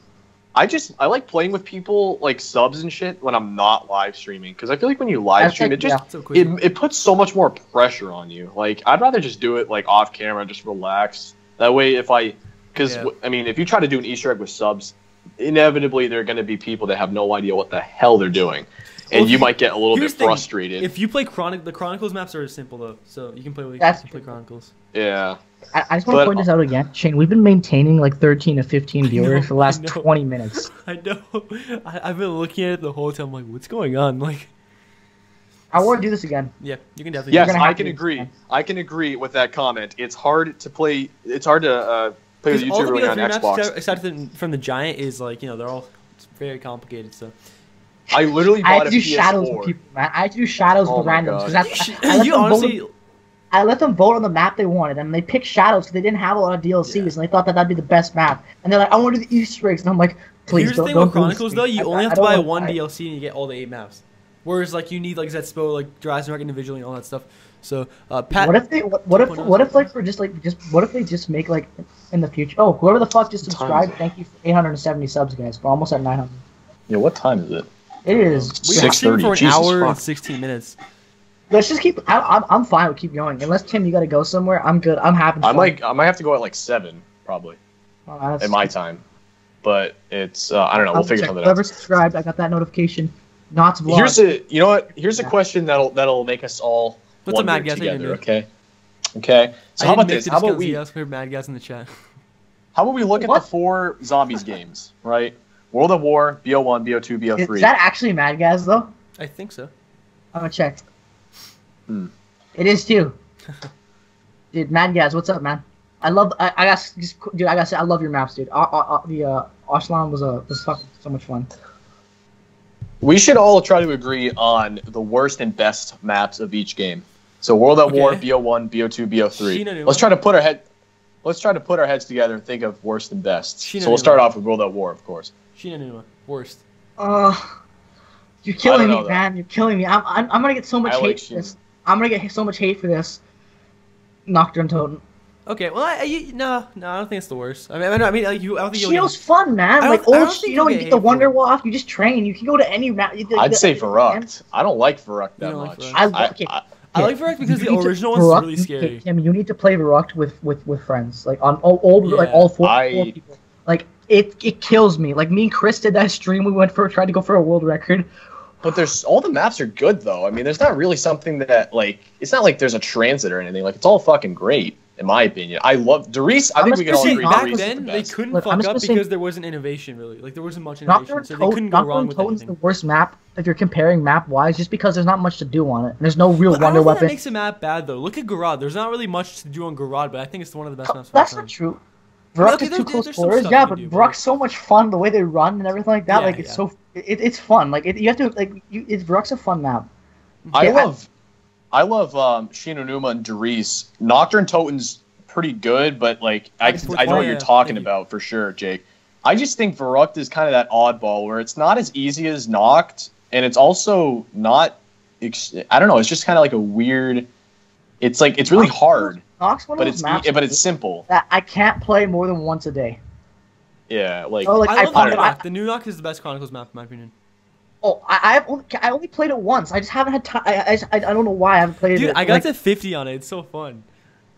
I like playing with people, like subs and shit, when I'm not live streaming, because I feel like when you live stream, it puts so much more pressure on you. Like, I'd rather just do it like off camera, just relax. That way, I mean, if you try to do an Easter egg with subs, inevitably there are going to be people that have no idea what the hell they're doing, and you might get a little bit frustrated. If you play the Chronicles maps are simple though, so you can play play Chronicles. Yeah. I just want to point this out again. Shane, we've been maintaining like 13 to 15 viewers for the last 20 minutes. I know. I've been looking at it the whole time. I'm like, what's going on? Like, I want to do this again. Yeah, you can definitely. Yes, I can agree. I can agree with that comment. It's hard to play. It's hard to play with YouTuber on Xbox. Maps, aside from the Giant, is like, you know, they're all very complicated. So. I literally bought I had to do PS4. shadows with people, man. I had to do shadows with randoms because I let them vote on the map they wanted, and they picked shadows because they didn't have a lot of DLCs, and they thought that'd be the best map. And they're like, I want to do the Easter eggs, and I'm like, please Here's don't. the thing with Chronicles though, you only have to buy one DLC and you get all the 8 maps. Whereas like you need like Zetspo, like Dries and individually and all that stuff. So Pat. What if they just make like in the future? Oh, whoever the fuck just subscribed, thank you for 870 subs, guys. We're almost at 900. Yeah, what time is it? It is 6:30 for an hour and 16 minutes. Let's just keep. I'm fine with keep going. Unless Tim, you got to go somewhere. I'm good. I'm happy. I might have to go at like 7 probably. At my time, but it's I don't know. We'll figure something out. Whoever subscribed, I got that notification. Not vlog. Here's a question that'll make us all wonder together. Okay. So how about this? How about we ask for Mad Gas in the chat? How about we look at the 4 zombies games, right? World at War, BO1, BO2, BO3. Is that actually Mad Gas though? I think so. I'm gonna check. It is too. Dude, Mad Gas, what's up, man? I gotta say, I love your maps, dude. The Ashlan was fucking so much fun. We should all try to agree on the worst and best maps of each game. So World at War, BO1, BO2, BO3. Let's try to put our heads together and think of worst and best. So we'll start off with World at War, of course. Shinanuma, worst. You're killing me, man. You're killing me. I'm gonna get so much hate for this. I'm gonna get so much hate for this. Nocturne Totem. Okay, well, no, I don't think it's the worst. I mean, like I don't think Shino's fun, man. Like old Shino, you get the Wonder Walk. You just train. You can go to any map. I'd say Verrucht. I don't like Verrucht that much. I like Verruct because the original one's really scary. Tim, you need to play Verruct with friends, like on all four people. Like it kills me. Like me and Chris did that stream. We tried to go for a world record. But all the maps are good though. I mean, there's not really something that like it's not like there's a transit or anything. Like it's all fucking great in my opinion. I love Darius. I think we can all agree. Back then they couldn't fuck up because there wasn't innovation really. Like there wasn't much innovation, so they couldn't go wrong with anything. The worst map if you're comparing map wise, just because there's not much to do on it. There's no real wonder weapon. That makes a map bad though. Look at Garad. There's not really much to do on Garad, but I think it's one of the best maps. That's not true. Verruct is too close quarters, yeah, but Verruct's so much fun. The way they run and everything like that, like it's so it's fun. Like you have to Verruct's a fun map. I love Shinonuma and Darius. Nocturne Toten's pretty good, but like I know what you're talking about for sure, Jake. I just think Verruct is kind of that oddball where it's not as easy as Noct, and it's also not. I don't know. It's just kind of like a weird. It's like it's really hard. But it's simple. That I can't play more than once a day. Yeah, like I love the new Noct is the best Chronicles map in my opinion. Oh, I only played it once. I just haven't had time. I don't know why I haven't played it. Dude, I got to 50 on it. It's so fun.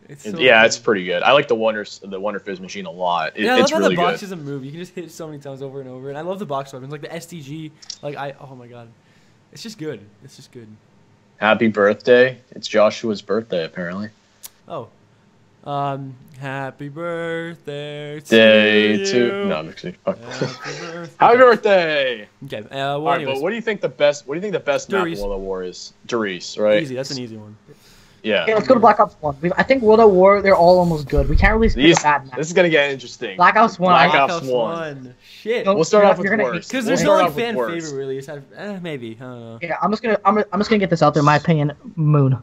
It's pretty good. I like the Wonder Fizz machine a lot. I love it's how really the box good. doesn't move. You can just hit it so many times over and over. And I love the box weapons, like the STG. Oh my god, it's just good. It's just good. Happy birthday! It's Joshua's birthday apparently. Oh, happy birthday to no, I'm just kidding. Happy birthday! Okay. All right, but what do you think the best map in Darius. World at War is? Darius, right? Easy. That's an easy one. Yeah. Okay, let's go to Black Ops 1. I think World at War, they're all almost good. We can't really pick a bad map. This is gonna get interesting. Black Ops 1. Black Ops 1. Shit. We'll start off with worst. Because there's no like fan favorite really. Maybe. I don't know. Yeah, I'm just gonna get this out there. My opinion, Moon.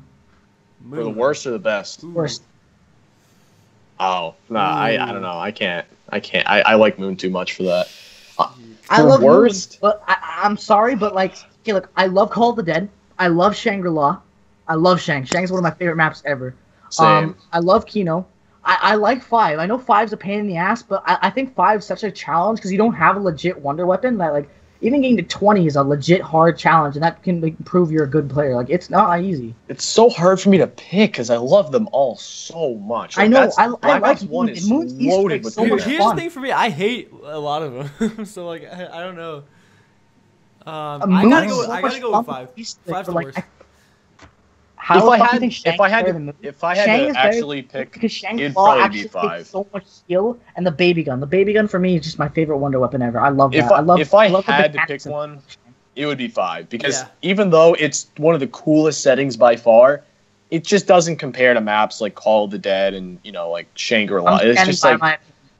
For the worst or the best? Worst. Oh no, I don't know. I can't. I like Moon too much for that. I love worst, Moon, but I'm sorry, but like, okay, look, I love Call of the Dead. I love Shangri-La. I love Shang. Shang's one of my favorite maps ever. Same. I love Kino. I like 5. I know 5's a pain in the ass, but I think 5's such a challenge because you don't have a legit wonder weapon that like even getting to 20 is a legit hard challenge, and that can like, prove you're a good player. Like it's not easy. It's so hard for me to pick because I love them all so much. Like, I know. I Black like Ops 1 is Moon's loaded with so much Here's fun. the thing for me. I hate a lot of them. So like I don't know. I gotta go with 5. 5's the worst. If I had to actually pick, because Shang's it'd Law probably actually be 5. takes so much skill, and the baby gun. The baby gun for me is just my favorite wonder weapon ever. I love that. If I love had to pick one, it would be 5 because even though it's one of the coolest settings by far, it just doesn't compare to maps like Call of the Dead and like Shangri-La. It's just like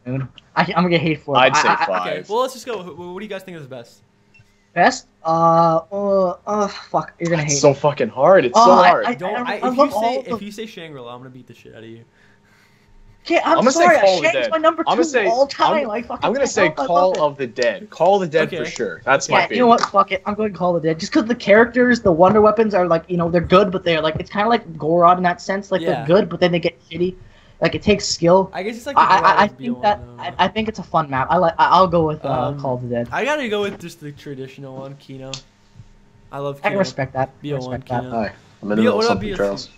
I'm gonna get hate for it. I'd say 5. Okay, well let's just go. What do you guys think is best? Best? Fuck, you're gonna hate. It's so fucking hard. It's so hard. If you say Shangri-La, I'm gonna beat the shit out of you. Okay, I'm sorry. Shang's my number 2 all time. I'm gonna say Call of the Dead. Call of the Dead for sure. That's my favorite. You know what? Fuck it. I'm going to Call of the Dead. Just because the characters, the wonder weapons are like, they're good, but they're like, it's kind of like Gorod in that sense. Like they're good, but then they get shitty. Like it takes skill. I guess it's like I think it's a fun map. I'll go with Call of the Dead. I gotta go with just the traditional one, Kino. I love Kino. I can respect that. BO1 Kino. Hi. I'm in the middle of something, Charles.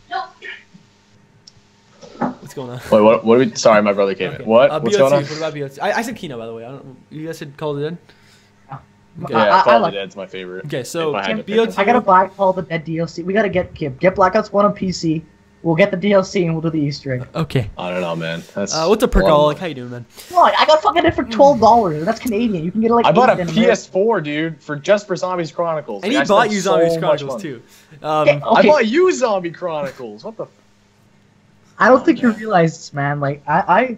What's going on? Wait, what are we? Sorry, my brother came in. What? What's going on? What about BO2? I said Kino, by the way. You guys said Call of the Dead? Yeah, Call of the Dead's my favorite. Okay, so BO2. I gotta buy Call of the Dead DLC. We gotta get Black Ops 1 on PC. We'll get the DLC and we'll do the Easter egg. Okay. I don't know, man. That's what's up, Perkal? Like, how you doing, man? Well, I got fucking it for $12. That's Canadian. You can get it like. I bought a PS4, dude, for Zombies Chronicles. And he bought you Zombies Chronicles too. Okay. I bought you Zombie Chronicles. What the? I don't think you realize this, man. Like I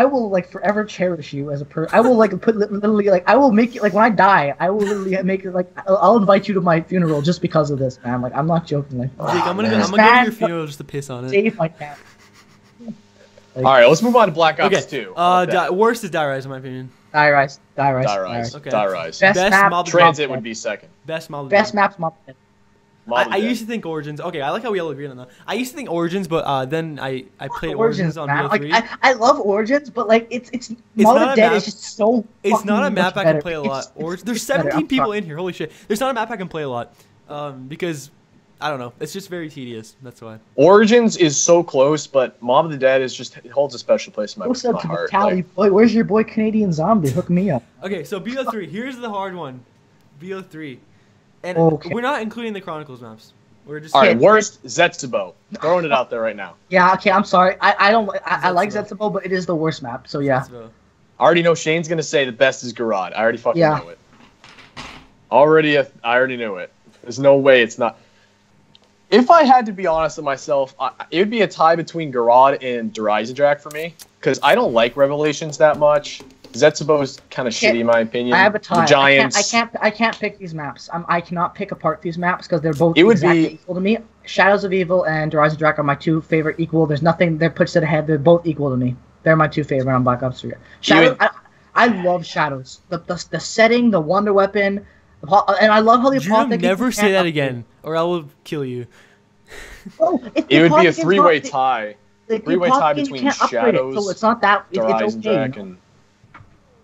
will like forever cherish you as a person. I will like put literally like I will make you like when I die. I will literally make it like I'll invite you to my funeral just because of this, man. Like I'm not joking. Like Jake, I'm gonna go to your funeral just to piss on it. Save my cat. All right, let's move on to Black Ops 2. Worst is Die Rise in my opinion. Die Rise. Okay. Die Rise. Best map. Transit would be second. Best model. Best maps. I used to think Origins. Okay, I like how we all agree on that. I used to think Origins, but then I played Origins on BO3. Like, I love Origins, but like it's Model of Dead is just so. It's not a map I can play a lot. There's 17 better. people in here. Holy shit! There's not a map I can play a lot, because I don't know. It's just very tedious. That's why. Origins is so close, but Mob of the Dead it holds a special place in my heart. Boy, where's your boy Canadian Zombie? Hook me up. Okay, so BO3. Here's the hard one. BO3. And we're not including the Chronicles maps. We're just all right. Worst Zetsubo. Throwing it out there right now. Yeah. Okay. I'm sorry. I like Zetsubo, but it is the worst map. So yeah. Zetsubo. I already know Shane's gonna say the best is Garad. I already fucking know it. I already knew it. There's no way it's not. If I had to be honest with myself, it would be a tie between Garad and Dreisendrack for me because I don't like Revelations that much. Zetsubo is kind of shitty in my opinion. I have a tie. The Giants. I can't pick these maps. I cannot pick apart these maps because they're both exactly equal to me. Shadows of Evil and Dreisendrack are my 2 favorite equal. There's nothing that puts it ahead. They're both equal to me. They're my 2 favorite on Black Ops 3. Shadows. I love Shadows. The setting, the wonder weapon, and I love how the Apothecary. Never say that again, or I will kill you. It would be a 3-way tie. 3-way tie between Shadows, so it's not that. Dreisendrack, and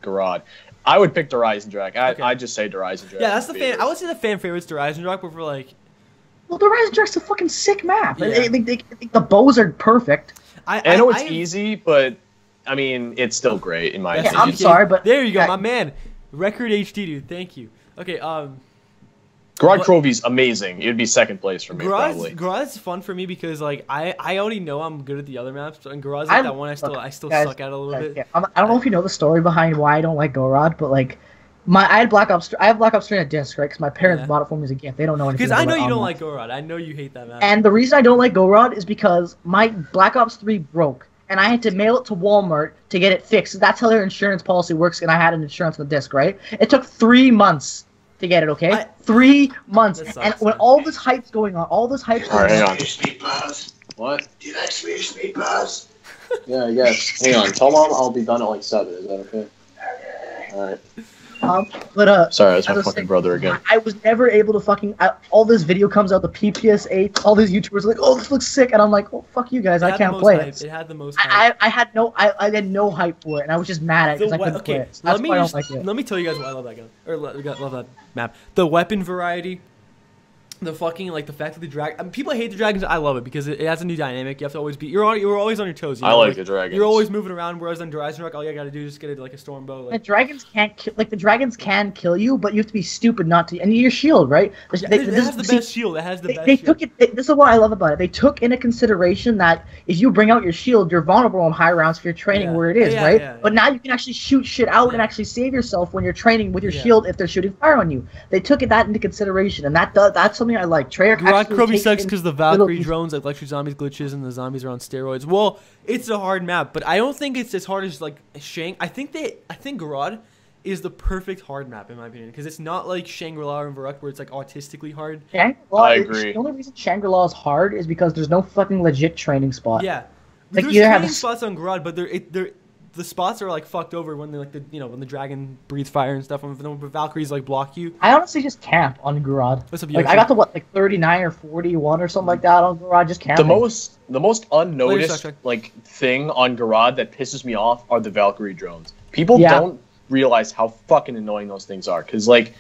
Garad. I would pick Dreisendrack. I'd just say Dreisendrack. Yeah, that's the fan. I would say the fan favorite's Dreisendrack, but for like, Well, the Rise of Drake's a fucking sick map. Yeah. The bows are perfect. I know it's easy, but I mean, it's still great in my opinion. I'm sorry, but there you go, my man. Record HD, dude. Thank you. Okay, Garage Trophy's amazing. It would be second place for me, probably. Garage is fun for me because like I already know I'm good at the other maps, and Garage like that one I still guys, suck at a little bit. Yeah. I don't know if you know the story behind why I don't like Gorod, but like I have Black Ops 3 on a disc, right? Because my parents bought it for me as a gift. They don't know anything. Because I know you don't like Gorod. I know you hate that map. And the reason I don't like Gorod is because my Black Ops 3 broke, and I had to mail it to Walmart to get it fixed. That's how their insurance policy works, and I had an insurance on the disc, right? It took 3 months to get it, okay? 3 months. And when all this hype's going on, All right, hang on. What? Do you like Swedish meatballs? Yeah, I guess. Hang on. Tell Mom I'll be done at like 7. Is that okay? All right. Sorry, that's my fucking brother again. I was never able to fucking. All this video comes out, the PPS8, all these YouTubers are like, oh, this looks sick, and I'm like, oh, fuck you guys, I can't play it. It had the most hype. I had no hype for it, and I was just mad at it because I couldn't play it. So that's why I don't like it. Let me tell you guys why I love that gun, or love that map. The weapon variety. The fucking, like, the fact that the dragon... people hate the dragons. I love it because it has a new dynamic. You have to always be... You're always on your toes. You know? I like the dragons. You're always moving around, whereas on Horizon Rock, all you gotta do is just get like a storm bow. Like. The dragons can't... the dragons can kill you, but you have to be stupid not to... And your shield, right? It has the best shield. It has the best shield. Took it... This is what I love about it. They took into consideration that if you bring out your shield, you're vulnerable on high rounds if you're training where it is, right? Yeah. But now you can actually shoot shit out and actually save yourself when you're training with your shield if they're shooting fire on you. They took that into consideration, and that's something I like. Treyarch Probably sucks because the Valkyrie drones, like electric zombies glitches, and the zombies are on steroids. Well, it's a hard map, but I don't think it's as hard as like Shang. I think Garad is the perfect hard map in my opinion because it's not like Shangri-La and Varuk where it's like autistically hard. I agree. The only reason Shangri-La is hard is because there's no fucking legit training spot. Yeah, like there's training spots on Garad, but the spots are like fucked over when they like when the dragon breathes fire and stuff. When the Valkyries like block you. I honestly just camp on Garad. What's up, like I got to 39 or 41 or something like that on Garad. Just camping. The most unnoticed like thing on Garad that pisses me off are the Valkyrie drones. People don't realize how fucking annoying those things are because like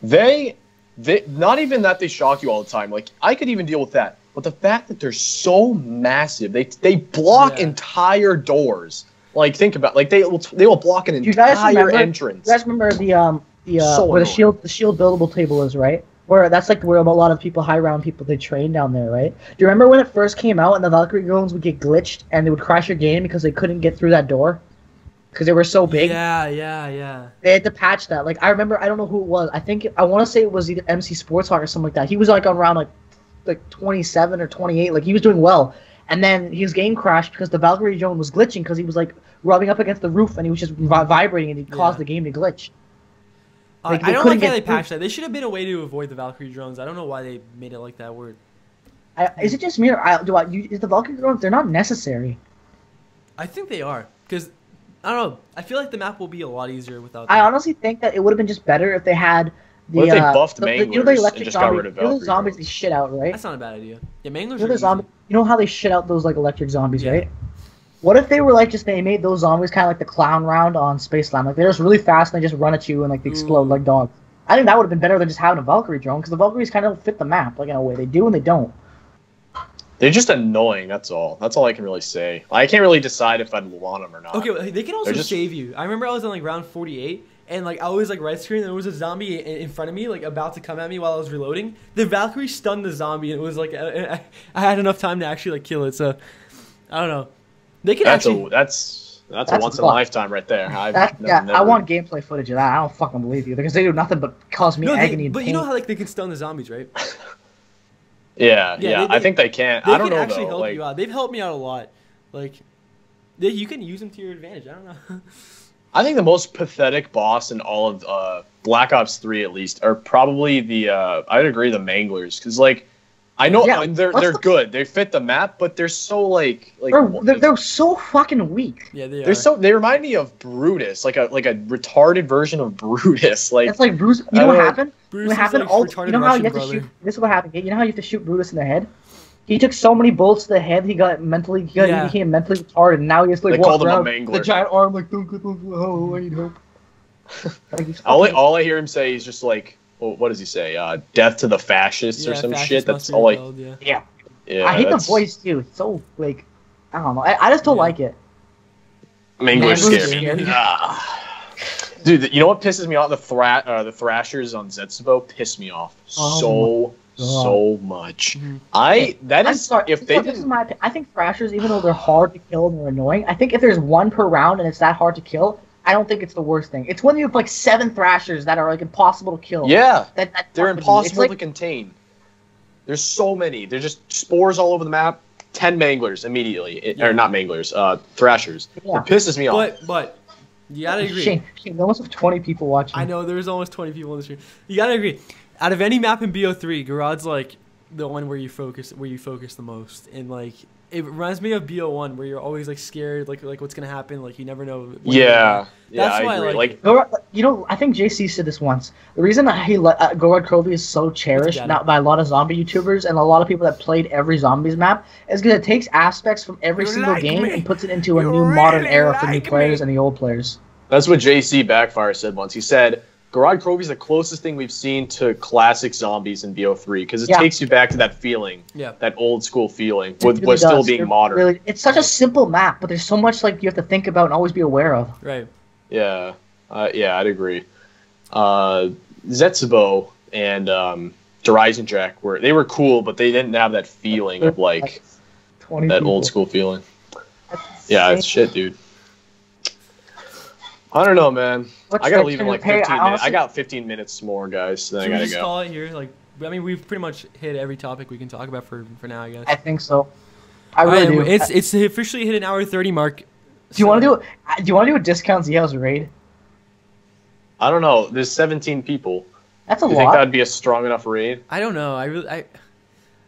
they not even that they shock you all the time. Like I could even deal with that, but the fact that they're so massive, they block entire doors. Like think about they will block an entire entrance. You guys remember where the shield buildable table is, right? Where that's like where a lot of people, high round people, they train down there, right? Do you remember when it first came out and the Valkyrie drones would get glitched and they would crash your game because they couldn't get through that door? Because they were so big. Yeah. They had to patch that. Like I remember, I don't know who it was. I want to say it was either MC Sports Hawk or something like that. He was like on round like 27 or 28. Like he was doing well. And then his game crashed because the Valkyrie drone was glitching because he was like rubbing up against the roof and he was just vibrating and it caused the game to glitch. Like, I don't like how they patched that. There should have been a way to avoid the Valkyrie drones. I don't know why they made it like that word. Is it just me or is the Valkyrie drones? They're not necessary. I think they are because I don't know. I feel like the map will be a lot easier without them. I honestly think that it would have been just better if they had. What if they buffed Manglers and just got rid of Valkyrie? Those zombies they shit out, right? That's not a bad idea. Yeah, Manglers you know how they shit out those like electric zombies, right? What if they were like they made those zombies kind of like the clown round on Space Slam? Like they're just really fast and they just run at you and like they explode like dogs. I think that would have been better than just having a Valkyrie drone because the Valkyries kind of fit the map like in a way. They do and they don't. They're just annoying. That's all. That's all I can really say. I can't really decide if I'd want them or not. Okay, well, they can also save you. I remember I was on like round 48. And like I was like red screen, and there was a zombie in front of me, like about to come at me while I was reloading. The Valkyrie stunned the zombie, and it was like I had enough time to actually like kill it. So I don't know. They can that's a once in a lifetime right there. I want gameplay footage of that. I don't fucking believe you because they do nothing but cause me agony. But you know how like they can stun the zombies, right? Yeah. I think they can. I don't know actually though. Help you out. They've helped me out a lot. Like, you can use them to your advantage. I don't know. I think the most pathetic boss in all of Black Ops 3, at least, are probably the I'd agree the Manglers because like I know they're good. They fit the map, but they're so they're so fucking weak. Yeah, they are. They remind me of Brutus, like a retarded version of Brutus. Like it's like Bruce. You know what happened? Brutus what happened? You know how you have to shoot. This is what happened. You know how you have to shoot Brutus in the head? He took so many bullets to the head, he became mentally retarded, and now he has to like walk around the giant arm like, don't, I need help. All I hear him say is just like, what does he say? Death to the fascists or some fascists shit. must That's be all repelled, yeah. Yeah. Yeah, I hate the that's- voice too. It's so like, I don't know. I just don't Yeah. like it. Mangler's Mangler's scary. scary. Dude, you know what pisses me off? The Thrashers on Zetsubo piss me off Oh so much. Mhm. I'm sorry. If they this is didn't, my opinion. I think Thrashers, even though they're hard to kill and they're annoying, I think if there's one per round and it's that hard to kill, I don't think it's the worst thing. It's when you have like 7 Thrashers that are like impossible to kill. yeah, That they're fucks with me. It's impossible like, to contain. There's so many. There's just spores all over the map. 10 Manglers immediately, Yeah. or not Manglers, Thrashers. Yeah. It pisses me off. But you gotta agree. Shame. There must have 20 people watching. I know there's almost 20 people in the stream. You gotta agree. Out of any map in BO3, Garad's like the one where you focus the most, and like it reminds me of BO1 where you're always like scared, like what's gonna happen, like you never know. What you're Yeah, gonna do. yeah, That's I why agree. I Like, I think JC said this once. The reason that Gorod Krovi is so cherished Together. not by a lot of zombie YouTubers and a lot of people that played every zombies map is because it takes aspects from every You single like game me. and puts it into a You new modern really era for new like players me. and the old players. that's what JC Backfire said once. He said, Garage Krovi's the closest thing we've seen to classic zombies in BO3 because it Yeah. takes you back to that feeling, Yeah. that old school feeling, It with really still does. being It modern. really- it's such a simple map, but there's so much like you have to think about and always be aware of. Right. Yeah, I'd agree. Zetsubo and Horizon Jack were cool, but they didn't have that feeling of like 20 that people. old school feeling. That's Yeah, insane. it's shit, dude. I don't know, man. What's I gotta the- leave in like hey, 15 minutes. honestly- I got 15 minutes more, guys. Then I Should we gotta just go. call it here? Like, I mean, we've pretty much hit every topic we can talk about for now, I guess. I think so. I All really right, do. it's officially hit an hour 30 mark. Do you want to do a discount Zio's raid? I don't know. There's 17 people. That's a You think lot. that'd be a strong enough raid? I don't know.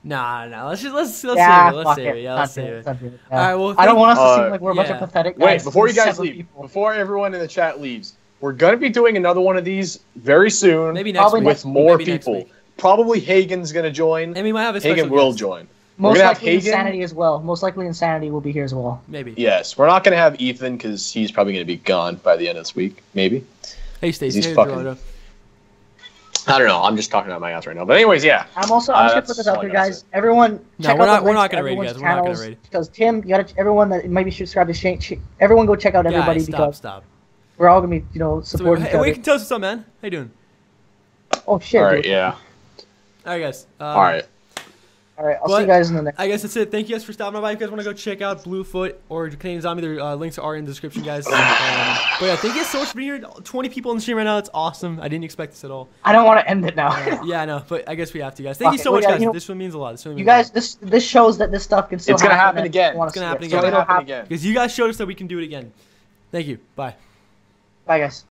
Nah. Let's yeah, save it. Let's fuck save it. it. Yeah, Not let's do save it. it. Not do it. All right, well, I don't want us to seem like we're a bunch yeah. of pathetic guys. Wait, before you guys 7 leave, people. before everyone in the chat leaves, we're gonna be doing another one of these very soon. Maybe next Probably week. with more Maybe next people. week. Probably Hagen's gonna join. And we might have a special Hagen will guest. join. Most gonna have likely Hagen. Insanity as well. Most likely Insanity will be here as well. Maybe. Yes, we're not gonna have Ethan because he's probably gonna be gone by the end of this week. Maybe. Hey, Stacey. He's Hey, fucking- Gerardo. I don't know. I'm just talking out my ass right now. But anyways, yeah. I'm just gonna that's put this all out I there, gotta guys. say. Everyone, No, check we're out not- the we're links not to gonna raid you everyone's guys. We're not gonna channels, raid. because Tim, you gotta everyone that maybe should subscribe to Shane. Everyone go check out everybody Guys, because stop. we're all gonna be So, supporting each hey, other. wait, tell us what's up, man. How you doing? Oh shit! All right. dude. Yeah. All right, guys. All right. All right, I'll But- see you guys in the next. I guess that's it. Thank you guys for stopping by. If you guys want to go check out Bluefoot or Canadian Zombie, their links are in the description, guys. But yeah, thank you guys so much for being here. 20 people in the stream right now. It's awesome. I didn't expect this at all. I don't want to end it now. Yeah, I know, but I guess we have to, guys. Thank you Okay, so well, much, yeah, guys. you know- This one means a lot. This one You means guys, this shows that this stuff can still. It's gonna happen and again. wanna It's gonna see happen it. again. So It's gonna it'll happen again. because you guys showed us that we can do it again. Thank you. Bye. Bye, guys.